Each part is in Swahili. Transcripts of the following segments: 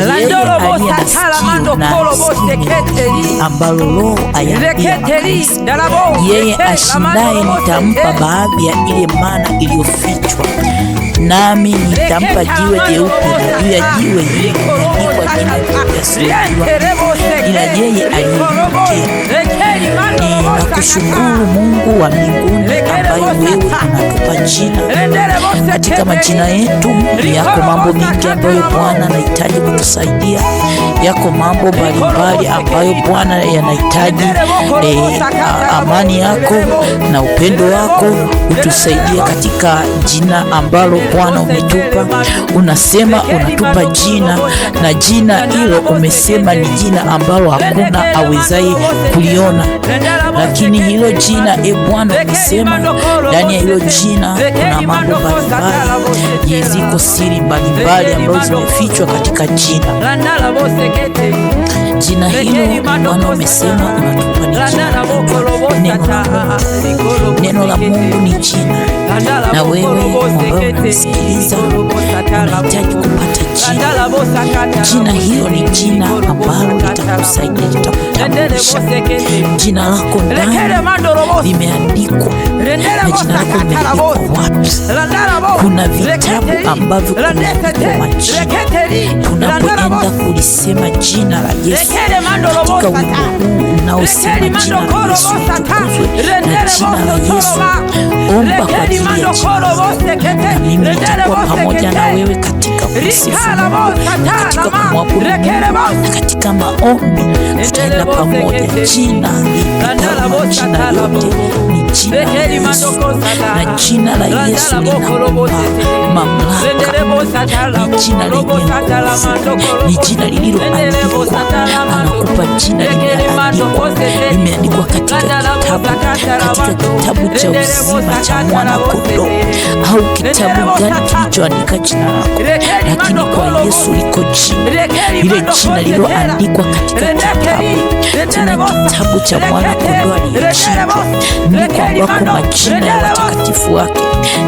yeye aliye na sikio na asikie ambalo Roho ayaambia makanisa. Yeye ashindaye nitampa baadhi ya ile mana iliyofichwa, nami nitampa jiwe jeupe, na juu ya jiwe hili limeandikwa jina lisilojua ila yeye aliyeniletea. Ninakushukuru Mungu wa mbinguni, ambaye wewe unatupa jina. Katika majina yetu yako mambo mengi ambayo Bwana anahitaji kutusaidia. Yako mambo mbalimbali ambayo Bwana yanahitaji amani yako na upendo wako utusaidie katika jina ambalo Bwana umetupa. Unasema unatupa jina, na jina hilo umesema ni jina ambalo hakuna awezaye kuliona, lakini hilo jina Bwana umesema ndani ya hilo jina kuna mambo mbalimbali, ziko siri mbalimbali ambazo zimefichwa katika jina. Jina hilo Bwana umesema unatupa ni jina neno la Mungu ni jina, na wewe ambaye unanisikiliza unahitaji kupata jina. Jina hilo ni jina ambalo litakusaidia, litakutambulisha. Jina lako ndani limeandikwa, na jina lako limeandikwa wapi? Kuna vitabu ambavyo kumeandikwa majina. Tunapoenda kulisema jina la Yesu katika wimbo huu unaosema jina la Yesu litukuzwe na jina la Yesu, omba kwa ajili ya jina lako, na mimi nitakuwa pamoja na wewe katika kusifu Mungu na katika kumwabudu Mungu na katika maombi. Tutaenda pamoja. Jina lipitalo majina yote ni jina la Yesu, na jina la Yesu linakupa mamlaka. Ni jina lenye nguvu, ni jina lililoandikwa. Anakupa jina limeandikwa katika kitabu cha uzima cha mwana kondoo, au kitabu gani kilichoandika jina lako? Lakini kwa Yesu liko jina, ile jina lililoandikwa katika kitabu cha mwana kondoo aliyechinjwa. Ndiko ambako majina ya watakatifu wake,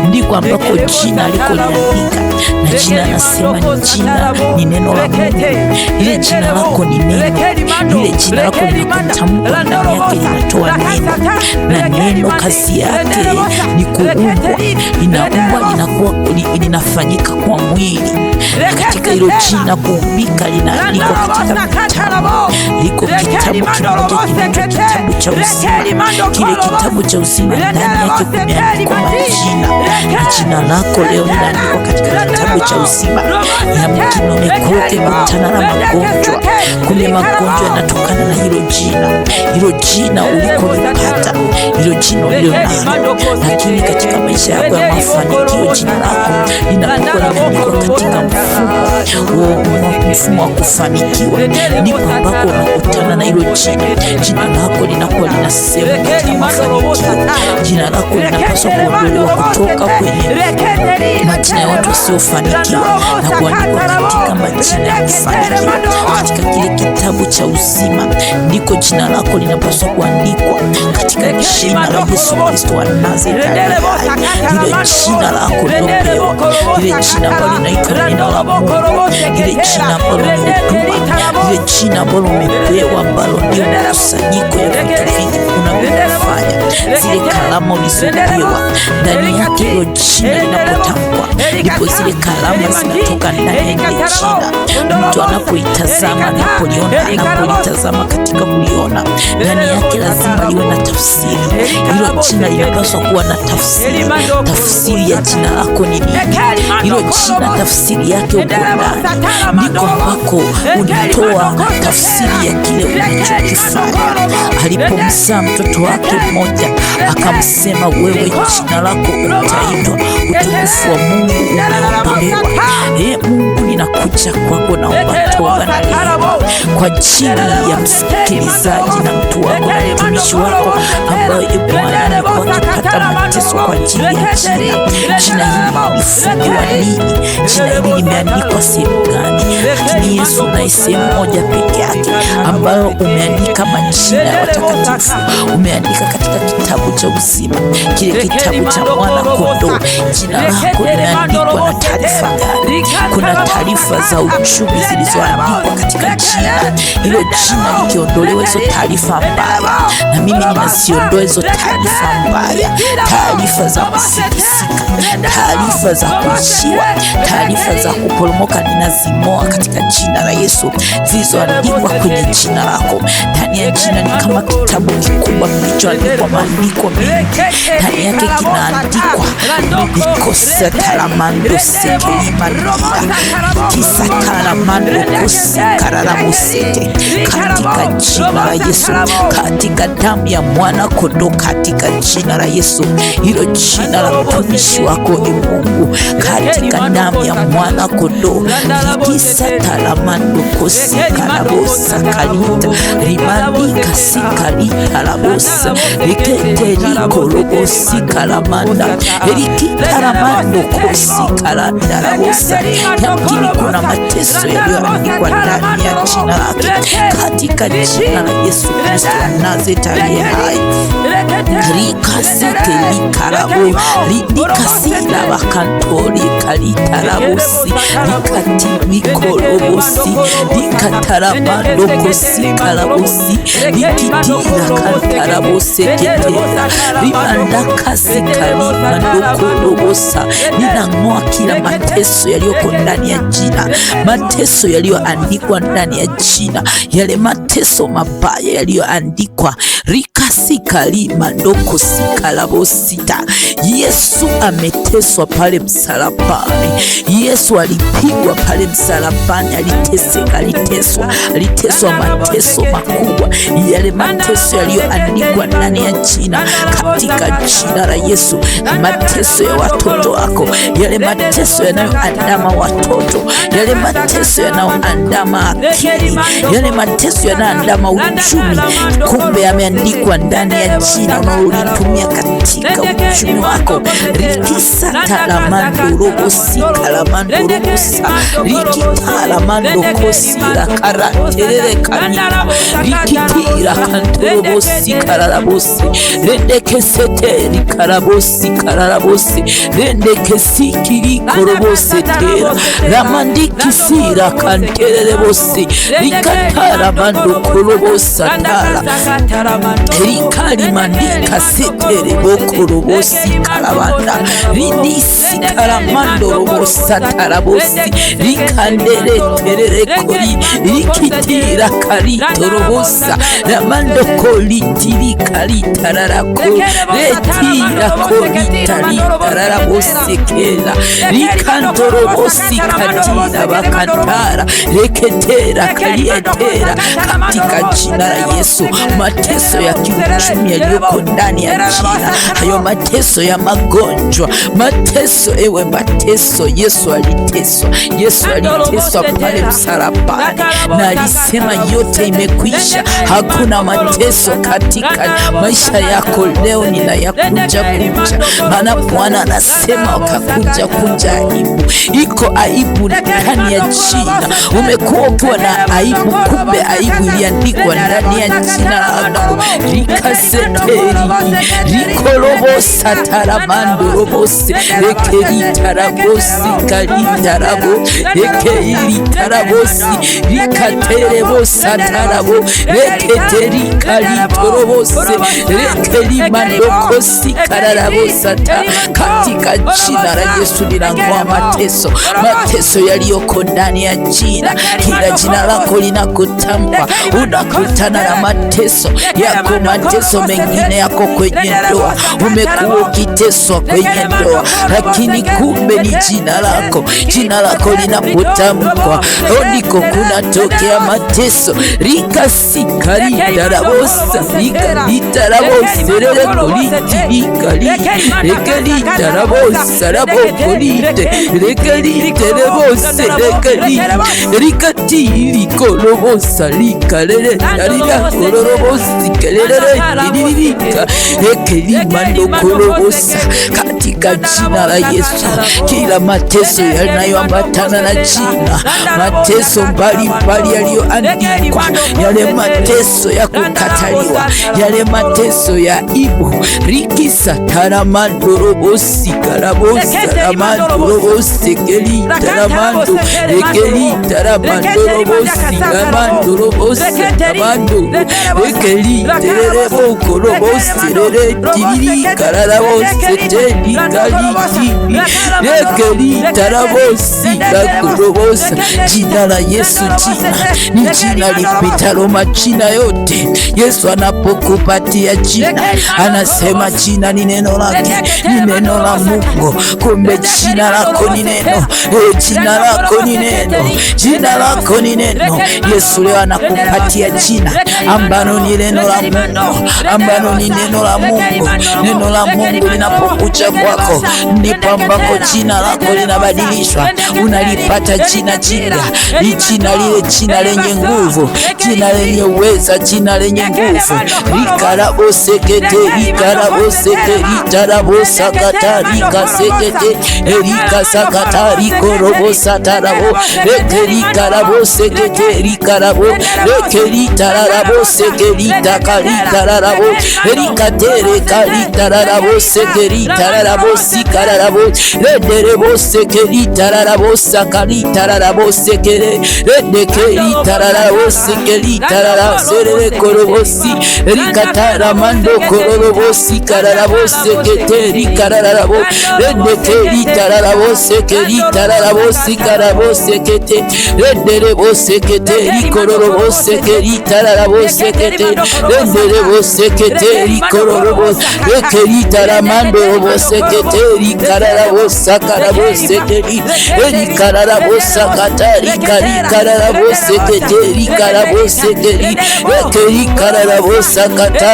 ndiko ambako jina alikoliandika, na jina nasema ni jina, ni neno la Mungu. Ile jina lako ni neno, ile jina lako linakutamka, ndani yake linatoa neno, na neno kazi yake ni kuumbwa, linaumbwa, linafanyika kwa mwili. Katika hilo jina kuumbika linaandikwa katika kitabu. Liko kitabu kimoja kinaitwa kitabu cha uzima. Kile kitabu cha uzima ndani yake kumeandikwa majina, na jina lako leo linaandikwa katika kitabu cha uzima. Yamkini umekuwa ukikutana na magonjwa, kumbe magonjwa yanatokana na hilo jina. Hilo jina ulikolipata, hilo jina ulilonalo, lakini katika maisha yako ya mafanikio jina lako linakuwa limeandikwa katika mfumo wa kufanikiwa. Ndipo ambako unakutana na hilo jina. Jina lako linakuwa linasema katika mafanikio. Jina lako linapaswa kuondolewa kutoka kwenye majina ya watu wasiofanikiwa na kuandikwa katika majina ya kufanikiwa. Katika kile kitabu cha uzima ndiko jina lako linapaswa kuandikwa, katika jina la Yesu Kristo wa Nazareti. Ile jina lako lilopewa, ile jina ambalo linaitwa neno la Mungu, ile jina ambalo umetuma, ile jina ambalo umepewa, ambalo ndio mkusanyiko ya vitu vingi unavyofanya. Zile kalamu ulizopewa ndani yake, hilo jina linapotamkwa, ndipo zile kalamu zinatoka ndani ya ile jina. Mtu anapoitazama, anapolitazama katika kuliona, ndani yake lazima liwe na tafsiri. Hilo jina linapaswa kuwa na tafsiri. Tafsiri ya jina lako ni nini? Hilo jina tafsiri yake uko ndani, ndiko ambako unatoa tafsiri ya kile unachokifanya. Alipomzaa mtoto wake mmoja, akamsema wewe jina lako utaitwa utukufu wa Mungu umeondolewa. Mungu, ninakuja kwako, naomba toba na rehema kwa ajili ya msikilizaji na mtu wako na mtumishi wako ambaye Bwana alikuwa akipata mateso kwa ajili ya jina. Jina hili limefungiwa nini? Jina hili limeandikwa sehemu gani? lakini Yesu unaye sehemu moja peke yake ambayo umeandika majina ya watakatifu, umeandika katika kitabu cha uzima, kile kitabu cha mwana kondoo. Jina lako limeandikwa na taarifa gani? Kuna taarifa za uchumi zilizoandikwa katika jina hilo. Jina likiondolewa hizo taarifa mbaya, na mimi ninaziondoa hizo taarifa mbaya, taarifa za kusikisika, taarifa za kuishiwa, taarifa za kuporomoka, ninazimoa katika jina la Yesu, zilizoandikwa kwenye jina lako. Ndani ya jina ni kama kitabu kikubwa kilichoandikwa maandiko mengi, ndani yake kinaandikwa nikosa talamando sekelimania kisa talamando kosikararamusete, katika jina la Yesu, katika damu ya mwana kondoo, katika jina la Yesu, hilo jina la mtumishi wako Mungu, katika damu ya mwana kondoo, kisa talamando kosikarabosa kalita rimandika sikalita labosa eketerikolobosi kalamanda erikitaramando kosikalanda labosa. Yamkini kuna mateso yaliyoandikwa ndani ya jina lake, katika jina la Yesu Kristo wa Nazareti aliye hai. Rikasekelikarabo lidikasila bakantori kalitarabosi likatibikolobosi likataramando kosikalabosi likitira kantarabose ketera rimandakasikalimandokodobosa. Ninang'oa kila mateso yaliyoko ndani ya jina, mateso yaliyoandikwa ndani ya jina, yale mateso mabaya yaliyoandikwa rikasikalimandokosikalabosita. Yesu ameteswa pale msalabani, Yesu alipigwa pale msalabani, aliteseka, aliteswa mateso makubwa, yale mateso yaliyoandikwa ndani ya jina, katika jina la Yesu. Mateso ya watoto wako, yale mateso yanayoandama watoto, yale mateso yanayoandama akili, yale mateso yanayoandama uchumi, kumbe yameandikwa ndani ya jina unalolitumia katika uchumi wako. Rikisatalamandorobosikalamandosa rikitalamandokosira karaterere kanira rikitira kantorobosi kararabosi rendekeseteri karabosi kararabosi rendekesikiri korobose tera ramandikisira kantererebosi rikataramando korobosa tara rikalimandika setere bokorobosi karabanda ridisi karamando robosa tarabosi rikandere terere kori rikitira karito robosa ramando kolitiri karitararako retira kolitari tararabose kera rikandorobosi katira bakantara reketera karietera, katika jina la Yesu. Mateso ya kiuchumi yaliyoko ndani ya jina, hayo mateso ya magonjwa, mateso, ewe mateso, Yesu aliteswa, Yesu aliteswa pale msalabani, na alisema yote imekwisha. Hakuna mateso katika maisha yako leo, ninayakunja kunja, maana Bwana anasema wakakunja kunja aibu. Iko aibu ndani ya jina. Umekuwa ukiwa na aibu, kumbe aibu iliandikwa ndani ya jina lako. Rikaseteri rikolobosa taramando robose rekeritarabosi kalitarabo rekeritarabosi rikaterebosa tarabo reketeri kalitorobose rekerimandokosi kararabosa ta. Katika jina la Yesu ninang'oa mateso, mateso yaliyoko ndani ya jina. Kila jina lako linakutamka, unakutana na mateso yako. Mateso mengine yako kwenye ndoa, umekuwa ukiteswa kwenye ndoa, lakini kumbe ni jina lako. Jina lako linapotamkwa ndiko kunatokea mateso. Rikasikalitarabosa rikalitarabosa rekolitilikali rekelitarabosa rabokolite rekeliterebosa rekali rikatili ikolobosa likalele dalila kololobosi kelele dililika ekelimando kolobosa katika jina la Yesu. Kila mateso yanayoambatana na jina, mateso mbalimbali yaliyoandikwa, yale mateso ya kukataliwa, yale mateso ya ibu rikisa taramandorobosi karabosa ramandorobosi keli taramando ekeli taramandorobosi ramandorobosi ramando ekeli tererebo korobosi rere tiriri kararabosi teli kaliti ekeli tarabosi kakorobosa. Jina la Yesu, jina ni jina lipitalo majina yote. Yesu anapokupatia jina anasema jina ni neno lake, ni neno la Mungu. Kumbe jina lako ni neno, jina lako ni neno, jina lako ni neno. Yesu leo anakupatia jina ambalo ni neno la Mungu, ambalo ni neno la Mungu. Neno la Mungu linapokuja kwako ndipo ambako jina lako linabadilishwa, unalipata jina jipya. Ni jina lile, jina lenye nguvu, jina lenye uweza, jina lenye nguvu. Rikarabosekete rikaraboseke ritarabosakata rikasekete rikasakata rikorobosatarabo rekerikaraboseke rikarabo rekeritararaboseke ritakaritararabo rikatere karitararaboseke ritararabosikararabo redereboseke ritararabosakaritararabosekere redekeri tararabosekeri tararaserere korobosi rikataramando kororobosi kararabosekete rikararabo redekeri tararabosekeri tararabosi karabosekete rederebosekete rikororobosekeri tararabosekete rederebosekete rikororobos rekeri taramando bosekete rikararabosakaraboseke rikararabosakata rikararabosekete rikararabosekeri rikararabosakata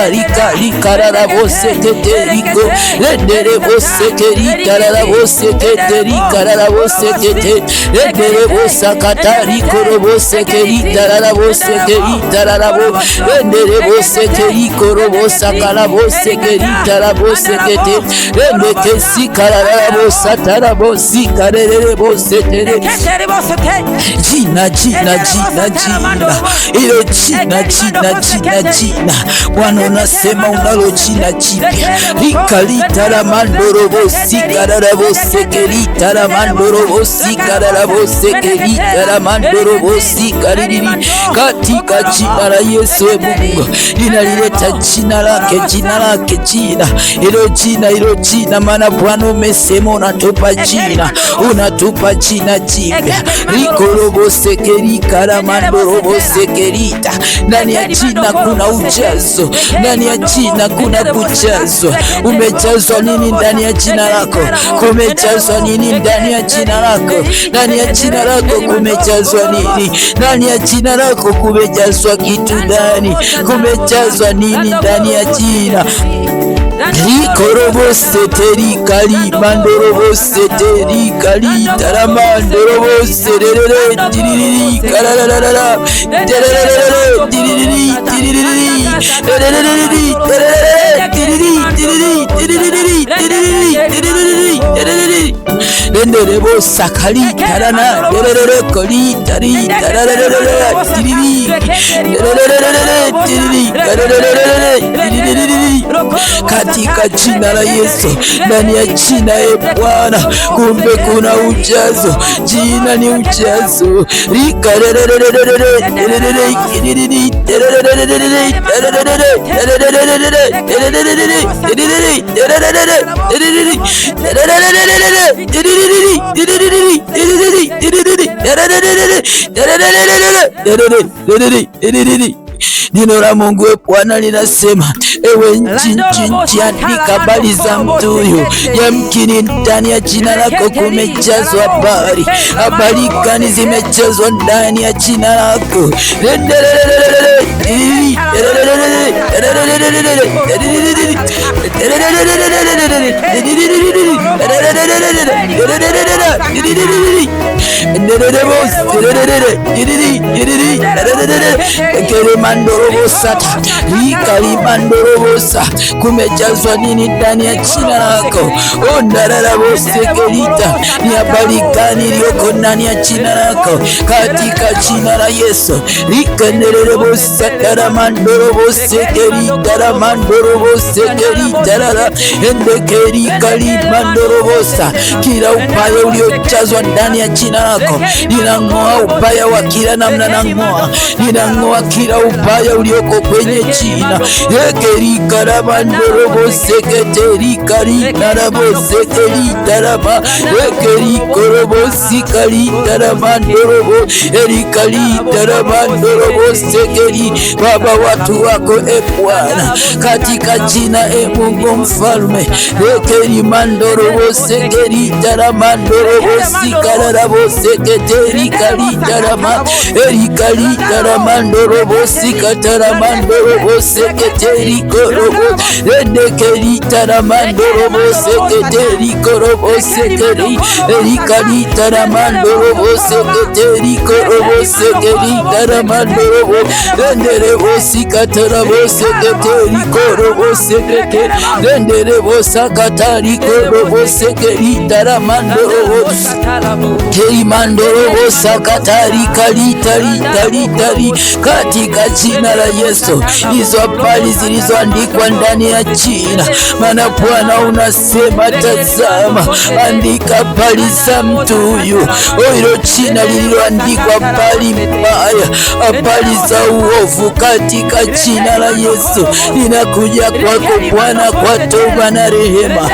rikararabosekete riko rederebosekeri tararabosekete rikararabosekete rederebosakata rikorobosekeri tararabosekeri tararabo rederebosekeri korobosakarabosekeri tarabosekete rendekesi kararabosatarabosi karerebosetere. Jina jina jina jina ilo jina jina jina jina. Bwana unasema unalo jina jipya. Rikalitaramandobosi kararabosekeri taramandorobosi kararabosekeri taramandorobosi kaririri. Katika jina la Yesu Mungu linalileta jina lake, jina lake, jina ilo jina, maana Bwana umesema unatupa jina, unatupa jina jipya. Rikorobosekeri karamandorobosekerita. Ndani ya jina kuna ujazo, ndani ya jina kuna kujazwa. Umejazwa nini ndani ya jina lako? Kumejazwa nini ndani ya jina lako? Ndani ya jina lako kumejazwa nini? Ndani ya jina lako kumejazwa kitu gani? Kumejazwa nini ndani ya jina? Rikoroboseteri kalimandoroboseteri kalitaramandoboserere diriri karararara derere diriri diriri derere diriri diriri renderebo sakali tarana derere koli tari tarararara diriri derere diriri karararara diriri. Katika jina la Yesu, ndani ya jina ya Bwana kumbe kuna ujazo. Jina ni ujazo. Neno la Mungu Bwana linasema, ewe nchi, andika habari za mtu huyu. Yamkini ndani ya jina lako kumejazwa habari. Habari gani zimejazwa ndani ya jina lako? Kerimandorobosata Rikalimandorobosa. Kumejazwa nini ndani ya jina lako? Ondararabosekelita. Ni habari gani iliyoko ndani ya jina lako? Katika jina la Yesu. Rikanderebosatarabandorobosekelitaramandorobosekelitara endekerikalimandorobosa. Kila upaya uliojazwa ndani ya jina lako, ninang'oa upaya wa kila namna, ninang'oa kila upaya ulioko kwenye jina. Ekerikaramanoroboseketerikarinarabosekelitarama ekerikorobosikalintaramandorobo erikalitaramanorobosekeli. Baba, watu wako Bwana, katika jina Mungu mfalme, ekerimanorobosekelitarama erikalitaramanorobosikataramandoroboseketerikorobo endekelitaramandoroboseketerikorobosekeri erikalitaramanoroboseketerikorobosekelitaramandorobo enderebosikatarabosiketerikorobosekete enderebosakatarikorobosekelitaramandorobo kerimandorobosakatarikalitalitalitali. Katika jina la Yesu, hizo habari zilizoandikwa ndani ya jina, maana Bwana unasema, tazama, andika habari za mtu huyu. Hilo jina lililoandikwa habari mbaya, habari za uovu, katika jina la Yesu ninakuja kwako Bwana kwa toba na rehema,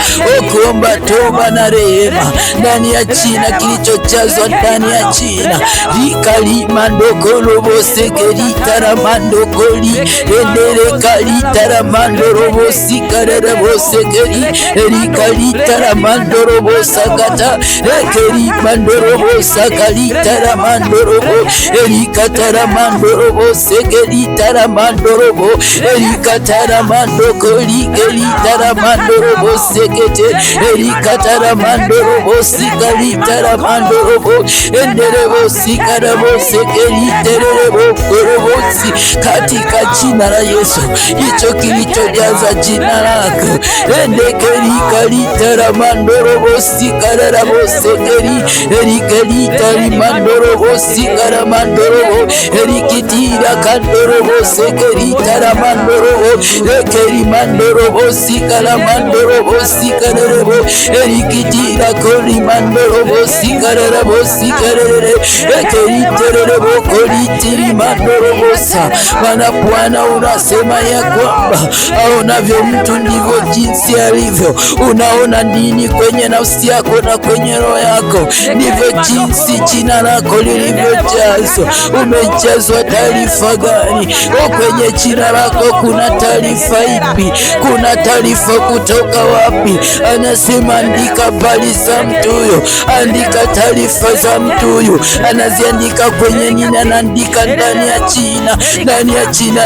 kuomba toba na rehema ndani ya jina, kilichojazwa ndani ya jina. Rikalimandokolobosekelitaramandokoli enderekalitaramandoروبوسیکارابوسکری erikalitaramandoروبوسakata ekerimandorobosakalitaramandorobo erikataramandorobosekelitaramandorobo erikataramandokolikelitaramandorobosekete erikataramandorobosikalitaramandoorobo enderebosikarabosekelitererebokoroboosi. Katika jina la Yesu, hicho kilichojaza jina lako endekerikalitaramandoorobosikarabosekeri erikelitarimandorobosikaramandoorobo erikitirakandorobosekelitaramandorobo ekerimandorobosikaramandoorobosikarabobo erikitirakorimandorobosikarabosikarabobo ekeritererebokolitirimandorobosa. Bwana Bwana unasema ya kwamba aonavyo mtu ndivyo jinsi alivyo. Unaona nini kwenye nafsi yako na kwenye roho yako, ndivyo jinsi jina lako lilivyojazwa. Umejazwa taarifa gani? Kwenye jina lako kuna taarifa ipi? Kuna taarifa kutoka wapi? Anasema andika habari za mtu huyo, andika taarifa za mtu huyo. Anaziandika kwenye nini? Anaandika ndani ya jina, ndani ya jina.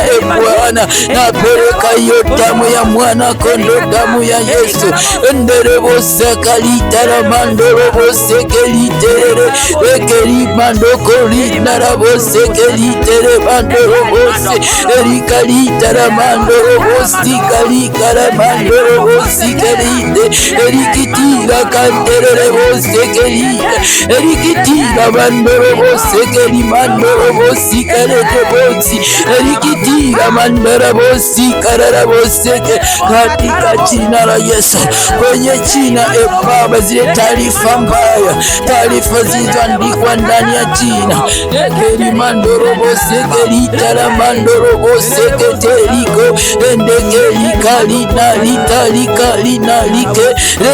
Bwana, napeleka hiyo damu ya mwana kondoo, damu ya Yesu. enderebosakalitaramandoorobosekelitere ekerimandokolinarabosekelitere erikalitaramandoorobosikaligaramandorobosekelite erikitirakandererebosekelite erikitiramandorobosekelimandorobosikalereboosi erikitiramandorobosikarareboseke. Katika jina la Yesu, kwenye jina Baba, zile taarifa mbaya, taarifa zilizoandikwa ndani ya jina ekerimandorobosekelitaramandoroboseketeriko endekelikalinalitalinalike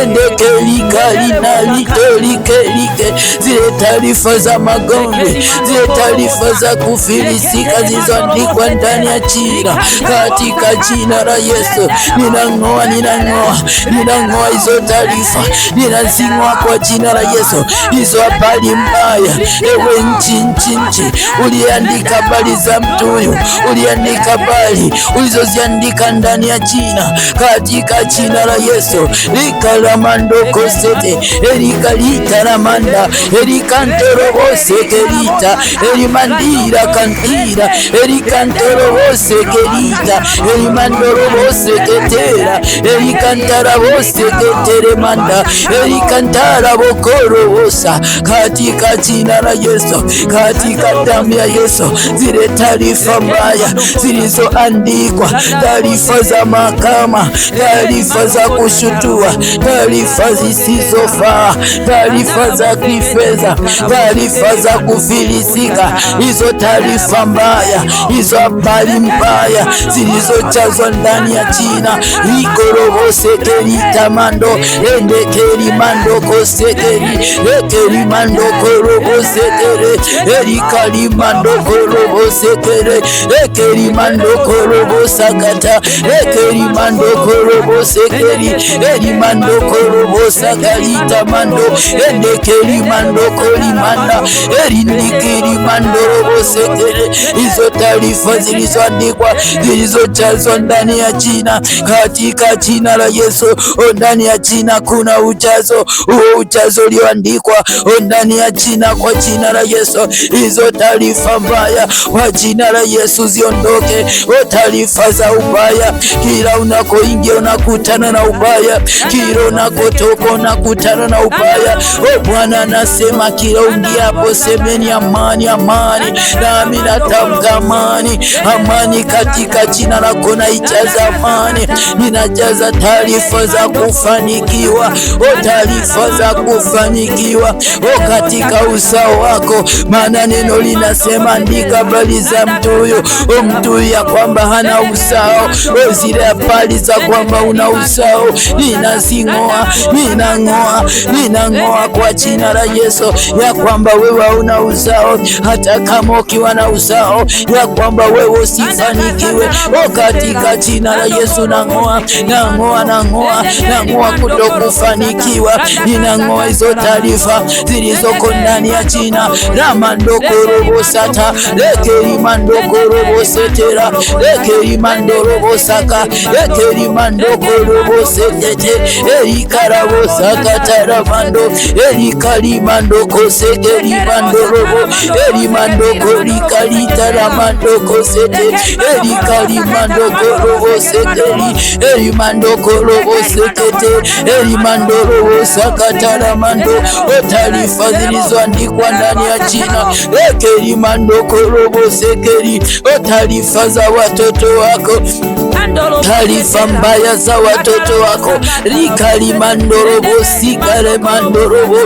endekelikalinalitolikelike. Zile taarifa za magombe, zile taarifa za kufilisika zilizoandikwa zilizoandikwa ndani ya jina, katika jina la Yesu. Ninang'oa hizo taarifa, ninazing'oa kwa jina la Yesu hizo habari mbaya. Ewe nchi, uliandika habari za mtu huyu, uliandika habari ulizoziandika ndani ya jina, katika jina la Yesu. Likalamando kosete elikalita ramanda elikantoroose kelita elimandira kantira elikantoroose kelita elimandoroose ketera elikantaraose keteremanda elikantara bokorosa, katika jina la Yesu, katika damu ya Yesu. Zile taarifa mbaya zilizoandikwa, taarifa za mahakama, taarifa za kushutua, taarifa zisizofaa, taarifa za kifedha, taarifa za kufilisika, hizo taarifa mbaya, hizo habari mbaya zilizojazwa ndani ya jina ikorobosekeritamando endekerimando kosekeri ekerimando korobosekere erikalimando korobosekere ekerimando korobosakata ekerimando korobosekeri erimando korobosakaritamando endekerimando kolimanda erindikirimando robosekere. Hizo taarifa zilizoandikwa, zilizojazwa ndani ya jina, katika jina la Yesu. Ndani ya jina kuna ujazo, huo ujazo ulioandikwa ndani ya jina, kwa jina la Yesu. Hizo taarifa mbaya kwa jina la Yesu ziondoke. Taarifa za ubaya, kila unakoingia unakutana na ubaya, kila unakotoka unakutana na ubaya. Bwana anasema kila ungiapo semeni amani, amani. Nami natamka amani, amani katika jina lako. Naijaza amani, ninajaza taarifa za kufanikiwa, taarifa za kufanikiwa katika uzao wako, maana neno linasema andika habari za mtu huyo, ya kwamba hana uzao. Zile habari za kwamba una uzao ninazing'oa, ninang'oa kwa jina la Yesu, ya kwamba wewe hauna uzao. Hata kama ukiwa na uzao, ya kwamba wewe usifanikiwe, katika jina la Yesu. Nang'oa kutokufanikiwa, ninang'oa hizo taarifa zilizoko ndani ya jina ramandokorobo-sata lekerimandokorobo-setera lekerimandorobo-saka lekerimandokorobo-sekete erikarabo-sakataramando erikarimandoko-sekerimandorobo erimandoko-rikalitaramandoko-sete erikarimandokorobo-sekeri erimandokorobo-sekete erimandorobo-sakataramando. Taarifa zilizoandikwa ndani ya jina ekerimandokorobo-sekeri, taarifa za watoto wako, taarifa mbaya za watoto wako rikalimandorobo-sikalemandorobo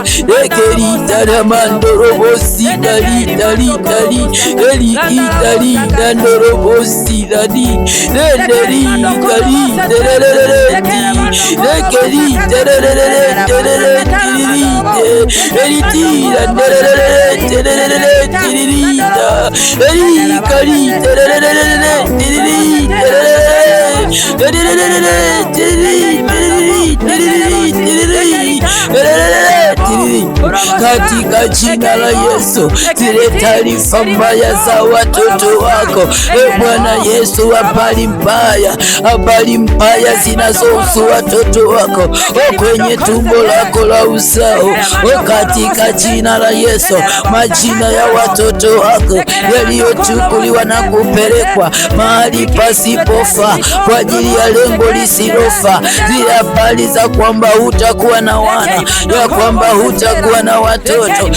ekeritaramandorobo-sikalitalitali elikitalitandorobo-siladi nenderikalitelelereti katika jina la Yesu. Zile taarifa mbaya za watoto wako, Bwana Yesu, habari mbaya zinazohusu watoto wako kwenye tumbo lako la uzao, katika jina la Yesu. Majina ya watoto wako yaliyochukuliwa na kupelekwa mahali pasipofaa kwa ajili ya lengo lisilofaa, zile habari za kwamba hutakuwa na wana, ya kwamba hutakuwa na watoto,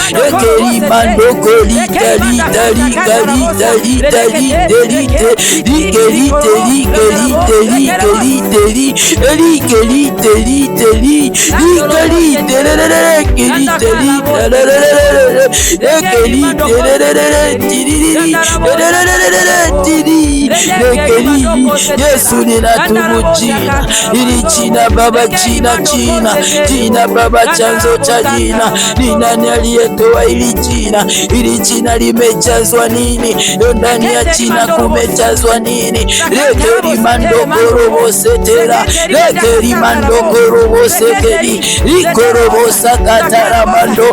Yesu, ninatubu jina ili jina Baba, jina Baba, chanzo cha jina Ni nani aliyetoa hili jina? Hili jina limejazwa nini? Ndani ya jina kumejazwa nini? Rekeri mandokorobo setera, rekeri mandokorobo sekeri, likorobo sakatara mando.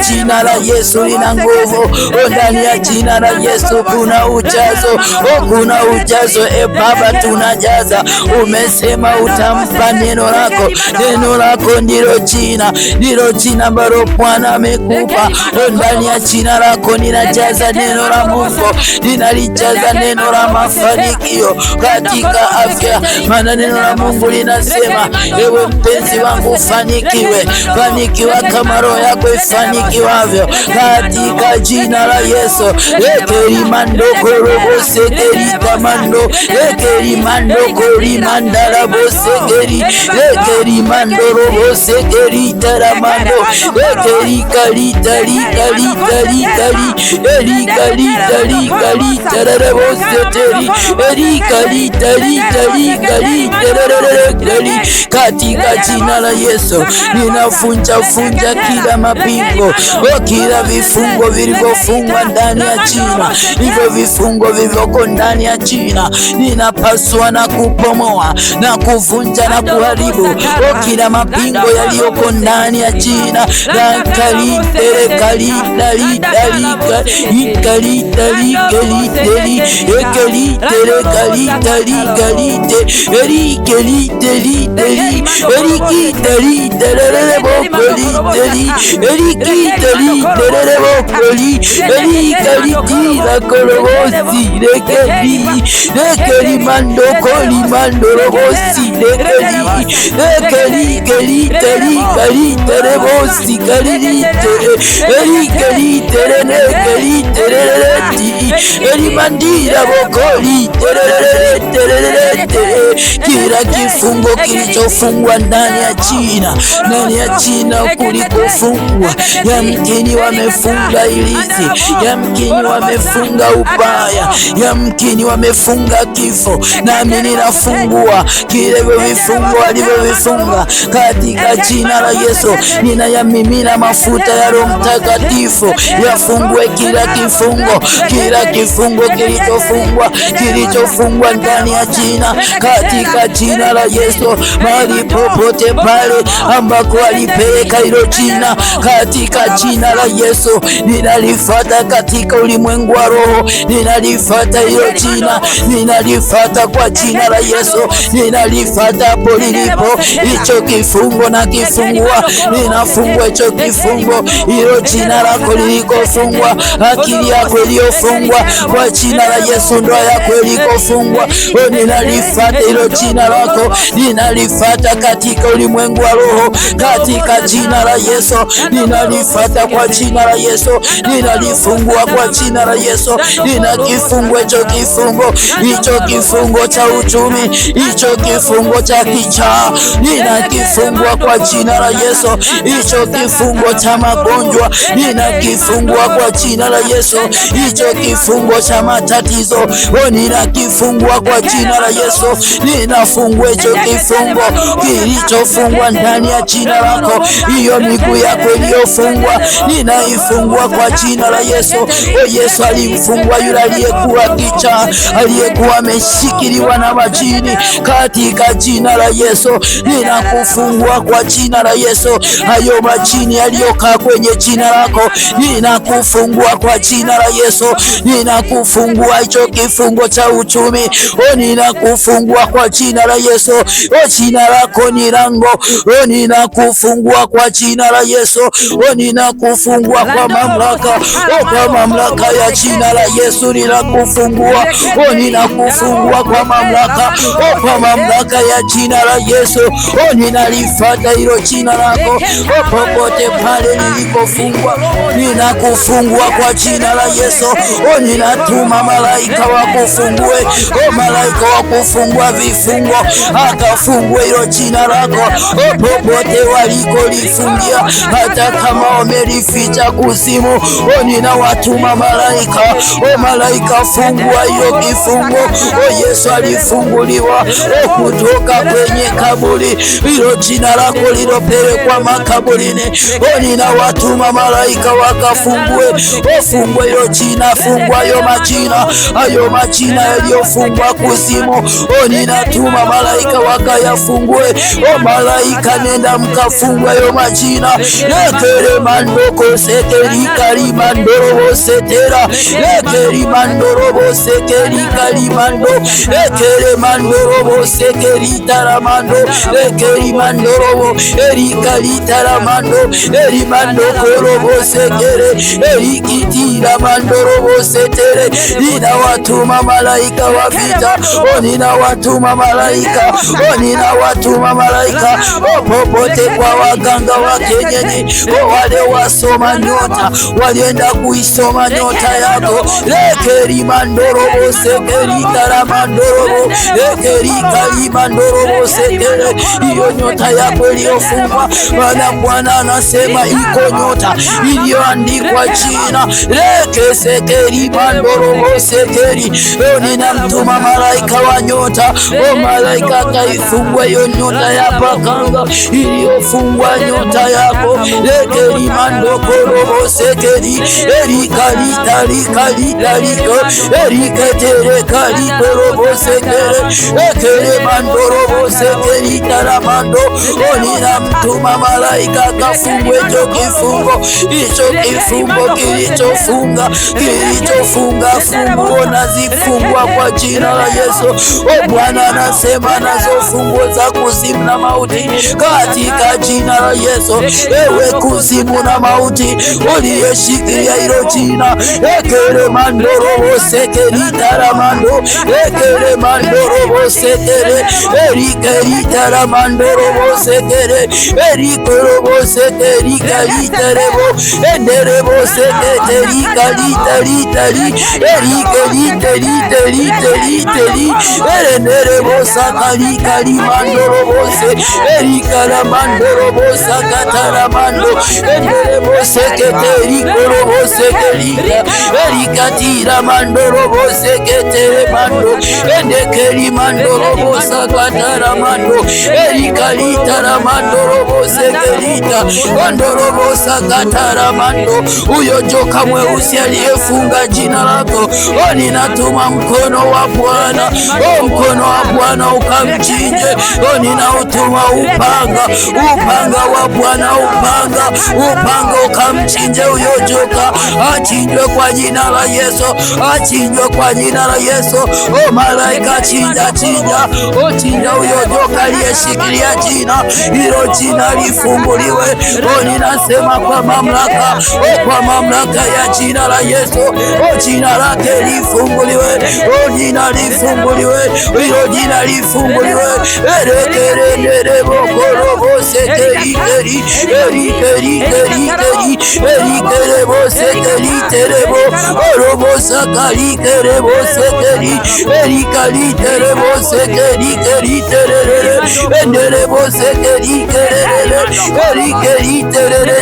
Jina la Yesu lina nguvu. Ndani ya jina la Yesu kuna ujazo. Kuna ujazo. Baba, tunajaza. Umesema utampa neno lako. Neno lako ndilo jina, ndilo jina ambalo Bwana amekupa. Ndani ya jina lako ninajaza neno la Mungu, ninalijaza neno la mafanikio katika afya, maana neno la Mungu linasema, ewe mpenzi wangu fanikiwe, fanikiwa kama roho yako ifanikiwavyo, katika jina la Yesu. Ekerimando korobo sekeri tamando, ekerimando korimandara bosekeri, ekerimando robo sekeri taramando, ekeri kali tali kali tali kali, eri kali tali kali tararabo seteri, eri kali tali tali kali tararabo kali. Katika jina la Yesu ninafunja kila mapingo, kila vifungo vilivyofungwa ndani ya jina, hivyo vifungo vilivyoko ndani ya jina ninapaswa na kupomoa na kuvunja na kuharibu kila mapingo yaliyoko ndani ya jina la kali tere kali tali tali kali tali kali tali ekali tere kali tali kali te eri kali tali tali eri ki tali tere bokoli tali eri ki tali tere bokoli eri kali tira kolobosi rekeli mando koli mando robosi rekeli kali tali kali tere bosi kali eri kali tere ne kali tere eri mandira bokoli tere. Kila kifungo kilichofungwa ndani ya jina kulikofungwa, yamkini wamefunga ilizi, yamkini wamefunga ubaya, yamkini wamefunga kifo, nami ninafungua kile vifungo walivyovifunga katika jina la Yesu. Ninayamimina mafuta ya Roho Mtakatifu yafungue kila kifungo kilichofungwa ndani ya jina, katika jina la Yesu. Mahali popote pale ambako alipeleka hilo jina, katika jina la Yesu ninalifuata katika ulimwengu wa roho, ninalifuata hilo jina, ninalifuata kwa jina la Yesu, ninalifuata hapo lilipo hicho kifungo na kifungua, ninafungua hicho kifungo, hilo jina lako lilikofungwa, akili yako iliyofungwa kwa jina la Yesu, ndoa yako ilikofungwa, ninalifuata hilo jina lako, ninalifuata katika ulimwengu wa roho, katika jina la Yesu, ninalifuata kwa jina la Yesu, ninalifungua kwa jina la Yesu, ninakifungua hicho kifungo cha uchumi, hicho kifungo cha kichaa, ninakifungua kwa jina la Yesu, hicho kifungo cha magonjwa, ninakifungua kwa jina la Yesu, hicho kifungo cha matatizo, ninakifungua kwa jina la Yesu, ninafungua hicho kifungo kilichofungwa ndani ya jina lako, hiyo miguu yako iliyofungwa ninaifungua kwa jina la Yesu. Yesu alimfungua yule aliyekuwa kichaa, aliyekuwa ameshikiliwa na majini, katika jina la Yesu ninakufungua kwa jina la Yesu. Hayo majini yaliyokaa kwenye jina lako ninakufungua kwa jina la Yesu, ninakufungua hicho kifungo cha uchumi, ninakufungua kwa jina la Yesu. Jina lako ni lango, ninakufungua kwa jina la Yesu, ninakufungua kwa mamlaka, kwa mamlaka ya jina la Yesu ninakufungua, ninakufungua kwa mamlaka, kwa mamlaka ya jina la Yesu, ninalifuata hilo jina lako popote pale lilikofungwa, ninakufungua kwa jina la Yesu, ninatuma malaika wakufungue, malaika wakufungua vifungo, akafungue hilo jina lako popote walikolifungia, hata kama wamelificha kuzimu. Ninawatuma malaika, malaika fungua hiyo kifungo. Yesu alifunguliwa kutoka kwenye kaburi, hilo jina lako lilopelekwa makaburini. Ninawatuma malaika wakafungue, fungue hilo jina, fungua hayo majina yaliyofungwa kuzimu. Ninatuma malaika wakayafungue. Malaika nenda mkafungue hayo majina. Lekere mandoko sekeri kalimandoro setera, lekeri mandoro sekeri kalimando, lekere mandoro sekeri taramando, lekeri mandoro erikali taramando, erimando korobo sekere erikitira mandoro setere. Ninawatuma malaika wa vita, ninawatuma malaika, ninawatuma malaika popote kwa waganga wa kienyeji, wale wasoma nyota, walienda kuisoma nyota yako. Lekeri mandoro sekeri taramandoro, lekeri kalimandoro sekere, hiyo nyota yako iliyofungwa, maana Bwana anasema iko nyota iliyoandikwa jina leke sekeri mandoro sekeri. Ninamtuma malaika wa nyota, malaika akaifungua hiyo nyota ya pakanga iliyofungwa nyota yako. Lekeri mandokoro sekeri erikalitarikaliko eriketere kalikorobo sekere, lekere mandoro sekeri taramando. Ninamtuma malaika akafungue hicho kifungo, hicho kifungo kilichofunga funguo nazifungua kwa jina la Yesu. Bwana anasema nazo funguo za kuzimu na mauti katika jina la Yesu. Ewe kuzimu na mauti uliyeshikilia hilo jina, ekere mandoro sekeri taramando, ekere mandoro sekere erikeri taramandoro sekere erikorobo sekeri kaliterebo enderebo sekeri kalitari erikeri erenderebo sakari kalimandoro bose erikara mandoro bosa kataramando enderebo seketeri korobo sekerika erikatira mandoro bose ketere mando endekeri mandoro bosa kataramando erikalitara mandoro bose kerita mandoro bosa kataramando. Huyo joka mweusi aliyefunga jina lako, ninatuma mkono wa Bwana, mkono wa Bwana ukamchinje. Ninautuma upanga wa Bwana, upanga ukamchinje huyo joka, achinjwe kwa jina la Yesu, achinjwe kwa jina la Yesu. Malaika chinja huyo joka aliyeshikilia jina, hilo jina lifunguliwe. Ninasema kwa mamlaka ya jina la Yesu, jina lake lifunguliwe, jina lifunguliwe, hilo jina lifunguliwe. Erekere bokorobo sekeri erikere bosekeri terebo orobo sakari kerebo sekeri erikali terebo sekeri keri terere enderebo sekeri kerere erikeri terere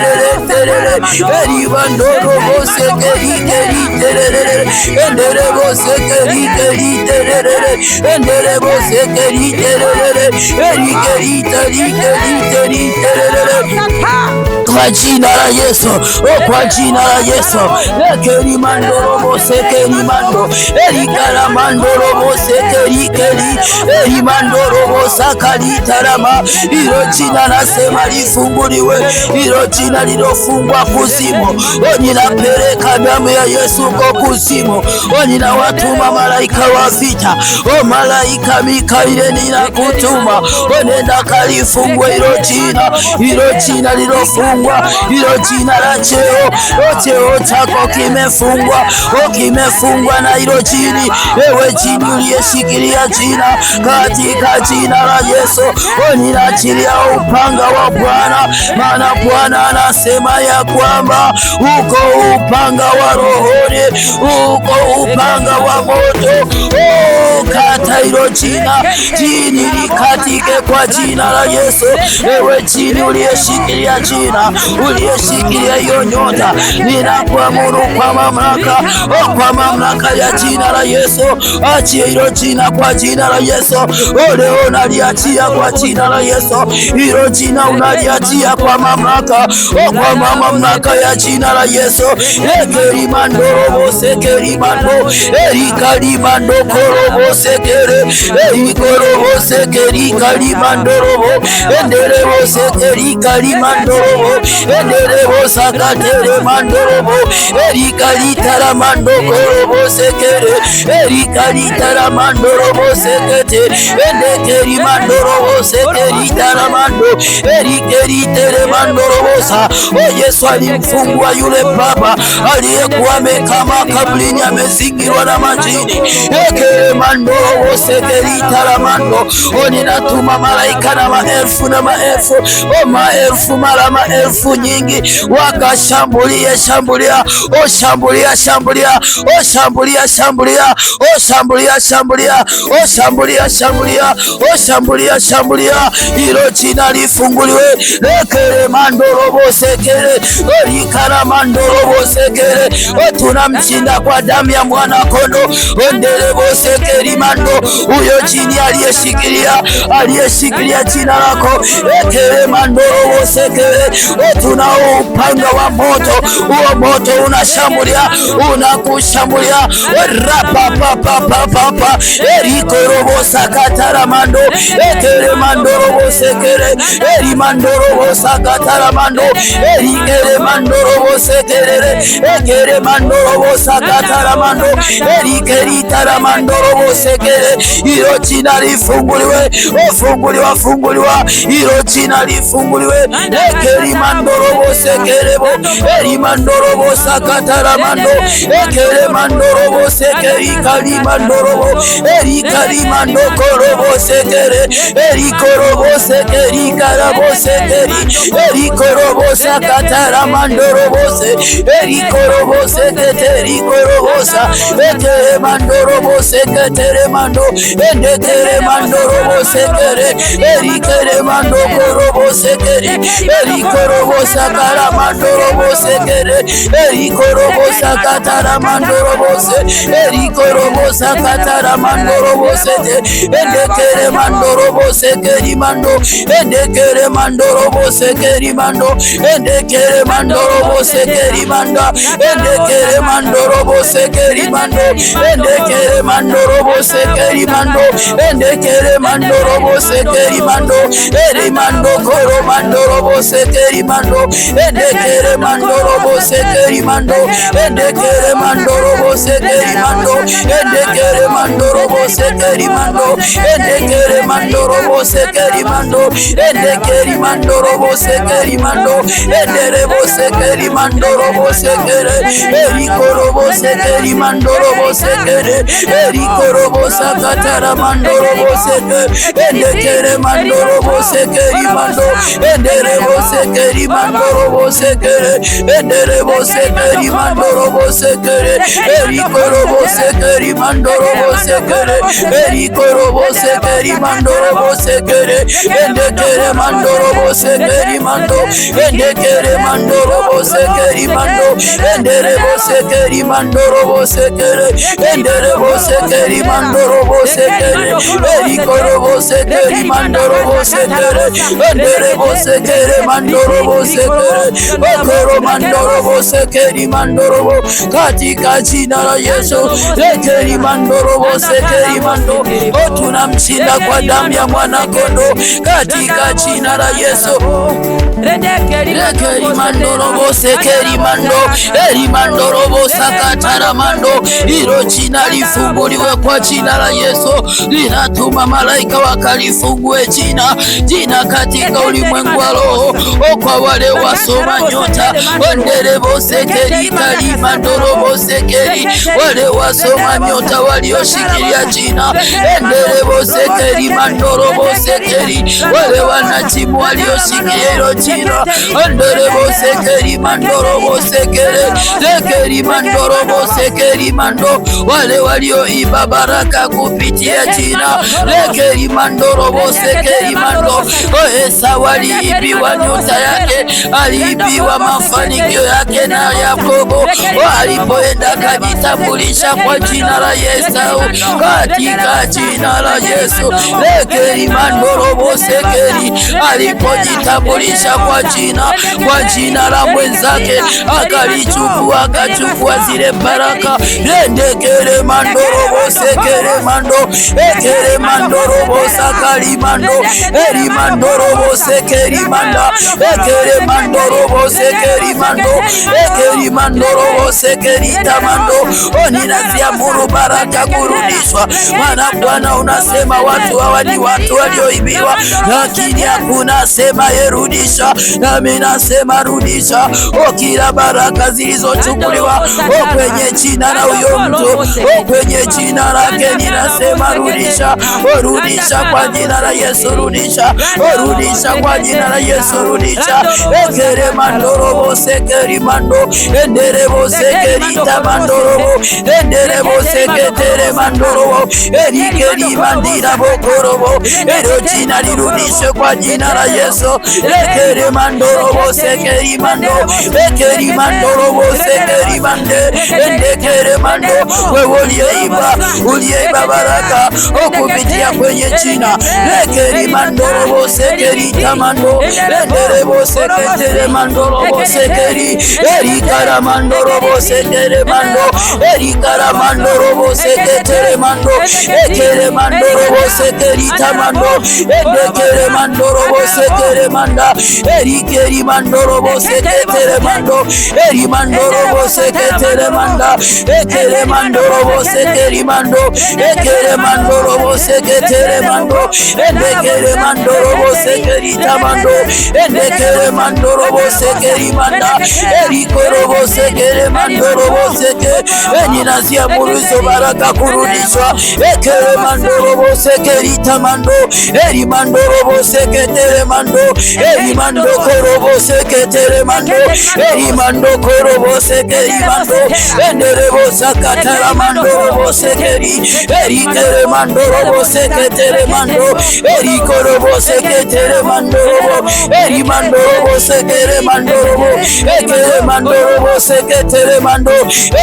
eribandoro bosekeri keri terere enderebo sekeri keri terere enderebo sekeri terere erikeri teri terere. Kwa jina la Yesu, kwa jina la Yesu. Lekeri mandoro bosekeri mando erikara mandoro bosekeri keri eri mandoro bosakari tarama. Hilo jina nasema lifunguliwe, hilo jina lilofungwa kuzimu. Ninapeleka damu ya Yesu kwa kuzimu. Ninawatuma malaika wa vita, malaika Mikaeli ninakutuma, nenda kalifungue hilo jina lilofungwa limefungwa, hilo jina la cheo. Cheo chako kimefungwa, kimefungwa na hilo jini. Ewe jini uliyeshikilia jina, katika jina la Yesu ninaachilia upanga wa Bwana, maana Bwana anasema ya kwamba uko upanga wa rohoni, uko upanga wa moto. Kata hilo jina, jini likatike kwa jina la Yesu. Ewe jini uliyeshikilia jina, uliyeshikilia hiyo nyota, ninakuamuru kwa mamlaka ya jina la Yesu, achie hilo jina kwa jina la Yesu. Leo unaliachia kwa jina la Yesu, hilo jina unaliachia kwa mamlaka ya jina la Yesu. Ekerimandorobo sekerimando, erikalimando korobo sekere, erikorobo sekerikalimandorobo, enderebo sekerikalimandorobo, enderebo sakatere mandorobo, erikalitara mando korobo sekere, erikalitara mandorobo sekete, endekerimandorobo sekeritara mando, erikeritere mandorobo sa. Yesu alimfungua yule baba aliyekuwa amekama kaburini, amezingirwa na majini. Ekerimandorobo sekeritara mando, ninatuma malaika na maelfu na maelfu, maelfu mara maelfu nyingi, wakashambulia shambulia, shambulia shambulia, shambulia shambulia, shambulia shambulia, shambulia shambulia, shambulia shambulia, hilo jina lifunguliwe. Ekerimandorobo sekere, erikaramandorobo sekere, tunamshinda kwa damu ya mwana kondoo. Enderebo sekerimando, huyo jini aliyeshikilia jina lako. Ekerimandorobo sekere, tunao upanga wa moto, huo moto unashambulia, unakushambulia. Rapapapapapa, erikorobo sakataramando, ekerimandorobo sekere, erimandorobo sakataramando, erikerimandorobo sekere, ekerimandorobo sakataramando, erikeritaramandoorobo sekere. Hilo jina lifunguliwe, funguliwa, hilo jina lifunguliwe. Ekerimandorobo sekerebo, erimandorobo sakataramando, ekerimandorobo sekerikalimandorobo, erikalimandokorobo sekere, erikorobo sekerikarabo sekeri, erikorobo sakataramandorobo se, erikorobo seketerikorobosa, ekerimandorobo seketeremando, endekeremandorobo sekere, erikerimandokorobo sekeri, erikorobo sakaramandorobo sekere, erikorobo sakataramandorobo se, erikorobo sakataramandorobo sete, endekeremandorobo sekerimando, endekeremandorobo sekerimando, endekeremandorobo sekerimanda, endekeremandorobo sekerimando, endekeremandorobo sekerimando, endekeremandorobo sekerimando, erimando koromandorobo sekerimando, endekeremandorobo sekerimando, endekeremandorobo sekerimando, endekeremandorobo sekerimando, endekeremandorobo sekerimando, endekerimandorobo sekerimando, enderebo sekerimandorobo sekere, erikorobo sekerimandorobo sekere, erikorobo sakataramandorobo sekere, endekeremandorobo sekerimando, enderebo sekerimandorobo sekere, enderebo sekerimandorobo sekere, erikorobo sekerimandorobo sekere, erikorobo sekerimandorobo sekere, endekeremandorobo sekerimando, endekeremandorobo sekerimando, enderebo sekerimandorobo sekere, enderebo sekerimandorobo sekere, erikorobo sekerimandorobo sekere, enderebo sekerimandorobo sekere, okoromandorobo sekerimandorobo, katika jina la Yesu. Ekerimandorobo sekerimando, tunamshinda kwa damu ya mwana kondoo, katika jina la Yesu. Lekeri mandorobo sekeri mando, eri mandorobo sakatara mando. Hilo jina lifunguliwe kwa jina la Yesu. Linatuma malaika wakalifungue jina katika ulimwengu wa roho, kwa wale wasoma nyota. Onderebo sekeri kali mandorobo sekeri, wale wasoma nyota walioshikilia jina. Enderebo sekeri mandorobo sekeri, wale wanajimu walioshikilia hilo jina. Onderebo sekeri mandorobo sekeri, sekeri mandorobo sekeri mando, wale walioiba baraka kupitia jina. Lekeri mandorobo sekeri mando, Esau aliibiwa nyota yake, aliibiwa mafanikio yake na Yakobo alipoenda kajitambulisha kwa jina la Yesu, katika jina la Yesu. Lekeri mandorobo sekeri alipojitambulisha kwa jina la mwenzake, akachukua zile baraka. Endekere mandorobo sekere mando, ekere mandorobo sakari mando, eri mandorobo sekeri manda, ekere mandorobo sekeri mando, ekeri mandorobo sekeri tamando. Ninaziamuru baraka kurudishwa, maana Bwana unasema watu hawa ni watu walioibiwa, lakini hakuna sema yerudisha. Nami nasema rudisha kila baraka zilizochukuliwa kwenye jina la huyo mtu, kwenye jina lake ninasema rudisha, rudisha kwa jina la Yesu, rudisha kwa jina la Yesu, rudisha. Ekere mandorobo sekeri mando, enderebo sekeri tamandorobo, enderebo seketere mandorobo, erikeri mandira bokorobo. Ero jina lirudishe kwa jina la Yesu. Ekere mandorobo sekeri mando, ekeri mandorobo sekeri mande, endekere mando. Wewe uliyeiba baraka kupitia kwenye jina. Lekeri mandorobo sekeri tamando, enderebo seketere mandorobo sekeri, erikara mandorobo seketere mando, erikara mandorobo seketere mando, ekere mandorobo sekeri tamando, endekere mandorobo sekere manda, erikeri mandorobo seketere mando, eri mandorobo seketere manda, ekere mandorobo sekeri mando, ekere mandorobo seketere mando, endekere mandorobo sekeri tamando, endekere mandorobo sekeri manda, erikorobo sekere mandorobo seke. Ninaziamuru hizo baraka kurudishwa. Ekere mandorobo sekeri tamando, eri mandorobo seketere mando, eri mandokorobo seketere mando, eri mandokorobo sekeri mando, enderebo sakatara mandorobo sekeri, erikere mandorobo seketere mando, erikorobo seketere mandorobo, eri mandorobo sekere mandorobo, ekere mandorobo seketere mando,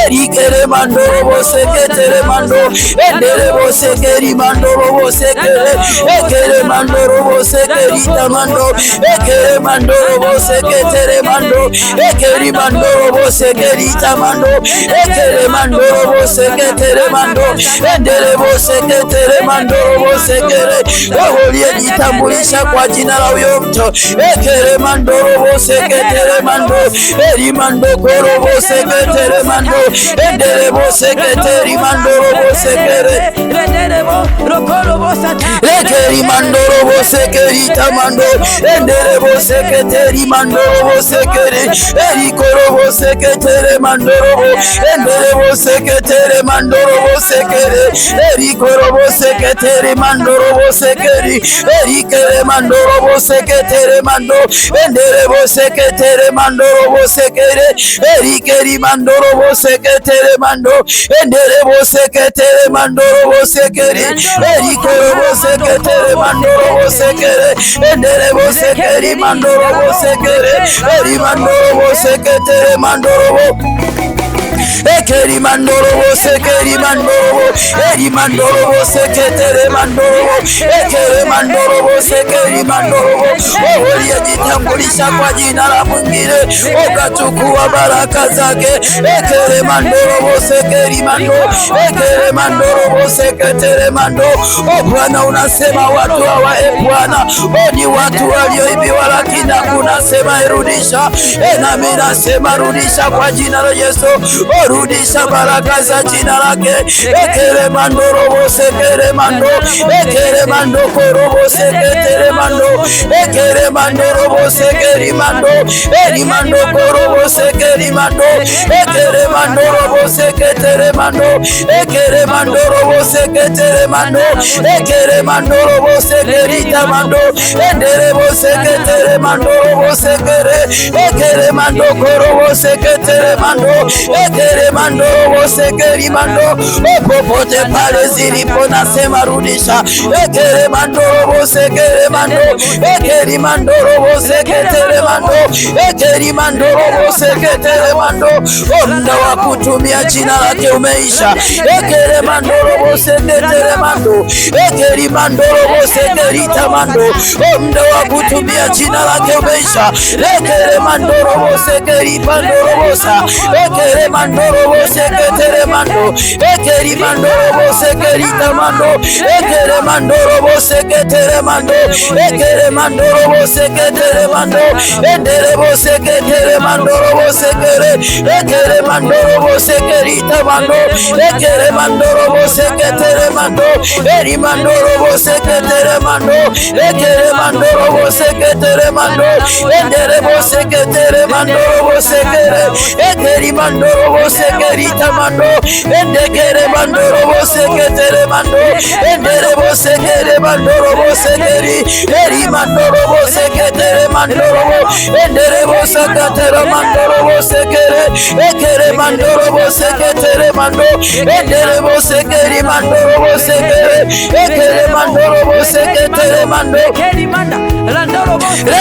erikere mandorobo seketere mando, enderebo sekeri mandorobo sekere, ekere mandorobo sekeri tamando, ekere mandorobo seketere mando, ekeri mandorobo sekeri tamando, ekere mandorobo seketere mando, enderebo seketere mandorobo sekere. Uliyejitambulisha kwa jina la huyo mtu, ekere mandorobo seketere mando, eri mandokorobo seketere mando, enderebo seketeri mandorobo sekere, ekeri mandorobo sekeri tamando, enderebo seketeri mandorobo sekere, eri korobo seketere mandorobo, enderebo seketere mandorobo sekere, eri korobo seketere mandorobo sekeri, eri kere mandorobo seketere mando, enderebo seketere mandorobo sekere, eri keri mandorobo seketere mando, enderebo seketere mandorobo sekeri, eri korobo seketere mandorobo sekere, enderebo sekeri mandorobo sekere, eri mandorobo seketere mandorobo. ekeri mandoro sekeri mandoro eri mandoro seketere mandoro ekere mandoro sekeri mandoro uliyejitambulisha kwa jina la mwingine ukachukua baraka zake ekere mandoro sekeri mandoro ekere mandoro seketere mandoro. Bwana unasema watu hawa Bwana ni watu walioibiwa, lakini unasema irudisha. Nami nasema rudisha kwa jina la Yesu, rudisha baraka za jina lake. Ekere mandoro sekere mando ekere mando korobo seketere mando ekere mandoro sekeri mando eri mando korobo sekeri mando ekere mandoro seketere mando ekere mandoro seketere mando ekere mandoro sekerita mando endere bo seketere mandoro sekere ekere mando korobo seketere mando ekere mandoro sekeri mando popote pale zilipo nasema rudisha. Ekere mandoro sekere mando ekeri mandoro seketere mando ekeri mandoro seketere mando. Muda wa kutumia jina lake umeisha. Ekere mandoro seketere mando ekeri mandoro sekerita mando. Muda wa kutumia jina lake umeisha. Ekere mandoro sekeri mandoro sa ekere mandoro seketere mando ekeri mandoro sekerita mando ekere mandoro seketere mando ekere mandoro seketere mando endere bo seketere mandoro sekere ekere mandoro sekerita mando ekere mandoro seketere mando eri mandoro seketere mando ekere mandoro seketere mando endere bo seketere mandoro sekere ekeri mandoro sekerita mando endekere mandoro seketere mando endere bo sekere mandoro sekeri eri mandoro seketere mandoro endere bo sakatera mandoro sekere ekere mandoro seketere mando endere bo sekeri mandoro sekere ekere mandoro seketere mando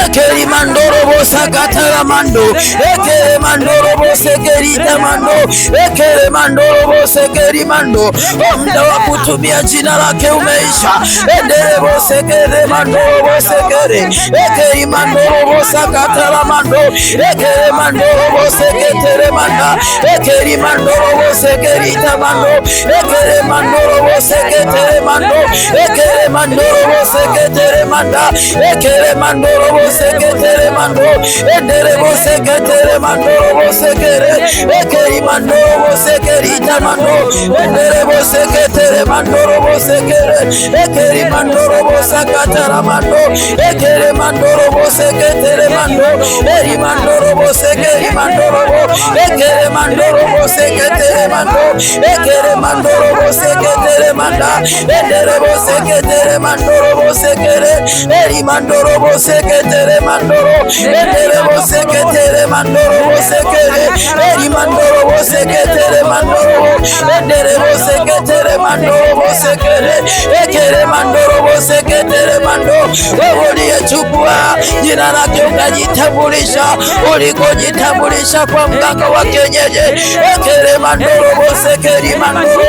ekeri mandoro sakatera mando ekere mandoro sekeri tamando ekere mandoro sekeri mando. Muda wa kutumia jina lake umeisha. Endere bo sekere mandoro sekere ekeri mandoro sakatera mando ekere mandoro seketere manda ekeri mandoro sekeri tamando ekere mandoro seketere mando ekere mandoro seketere manda ekere mandoro seketere mando endere bo seketere mandoro sekere ekeri mandoro sekeri tamando endere bo seketere mandoro sekere ekeri mandoro sakatera mando ekere mandoro seketere mando eri mandoro sekeri mandoro ekere mandoro seketere mando ekere mandoro seketere manda endere bo seketere mandoro sekere eri mandoro seketere mandoro endere bo seketere mandoro sekere eri mandoro seketere mandoro endere bo seketere mandoro sekere ekere mandoro seketere mando. Wewe uliyechukua jina lake ukajitambulisha, ulikojitambulisha kwa mganga wa kienyeji ekere mandoro sekeri mandoro,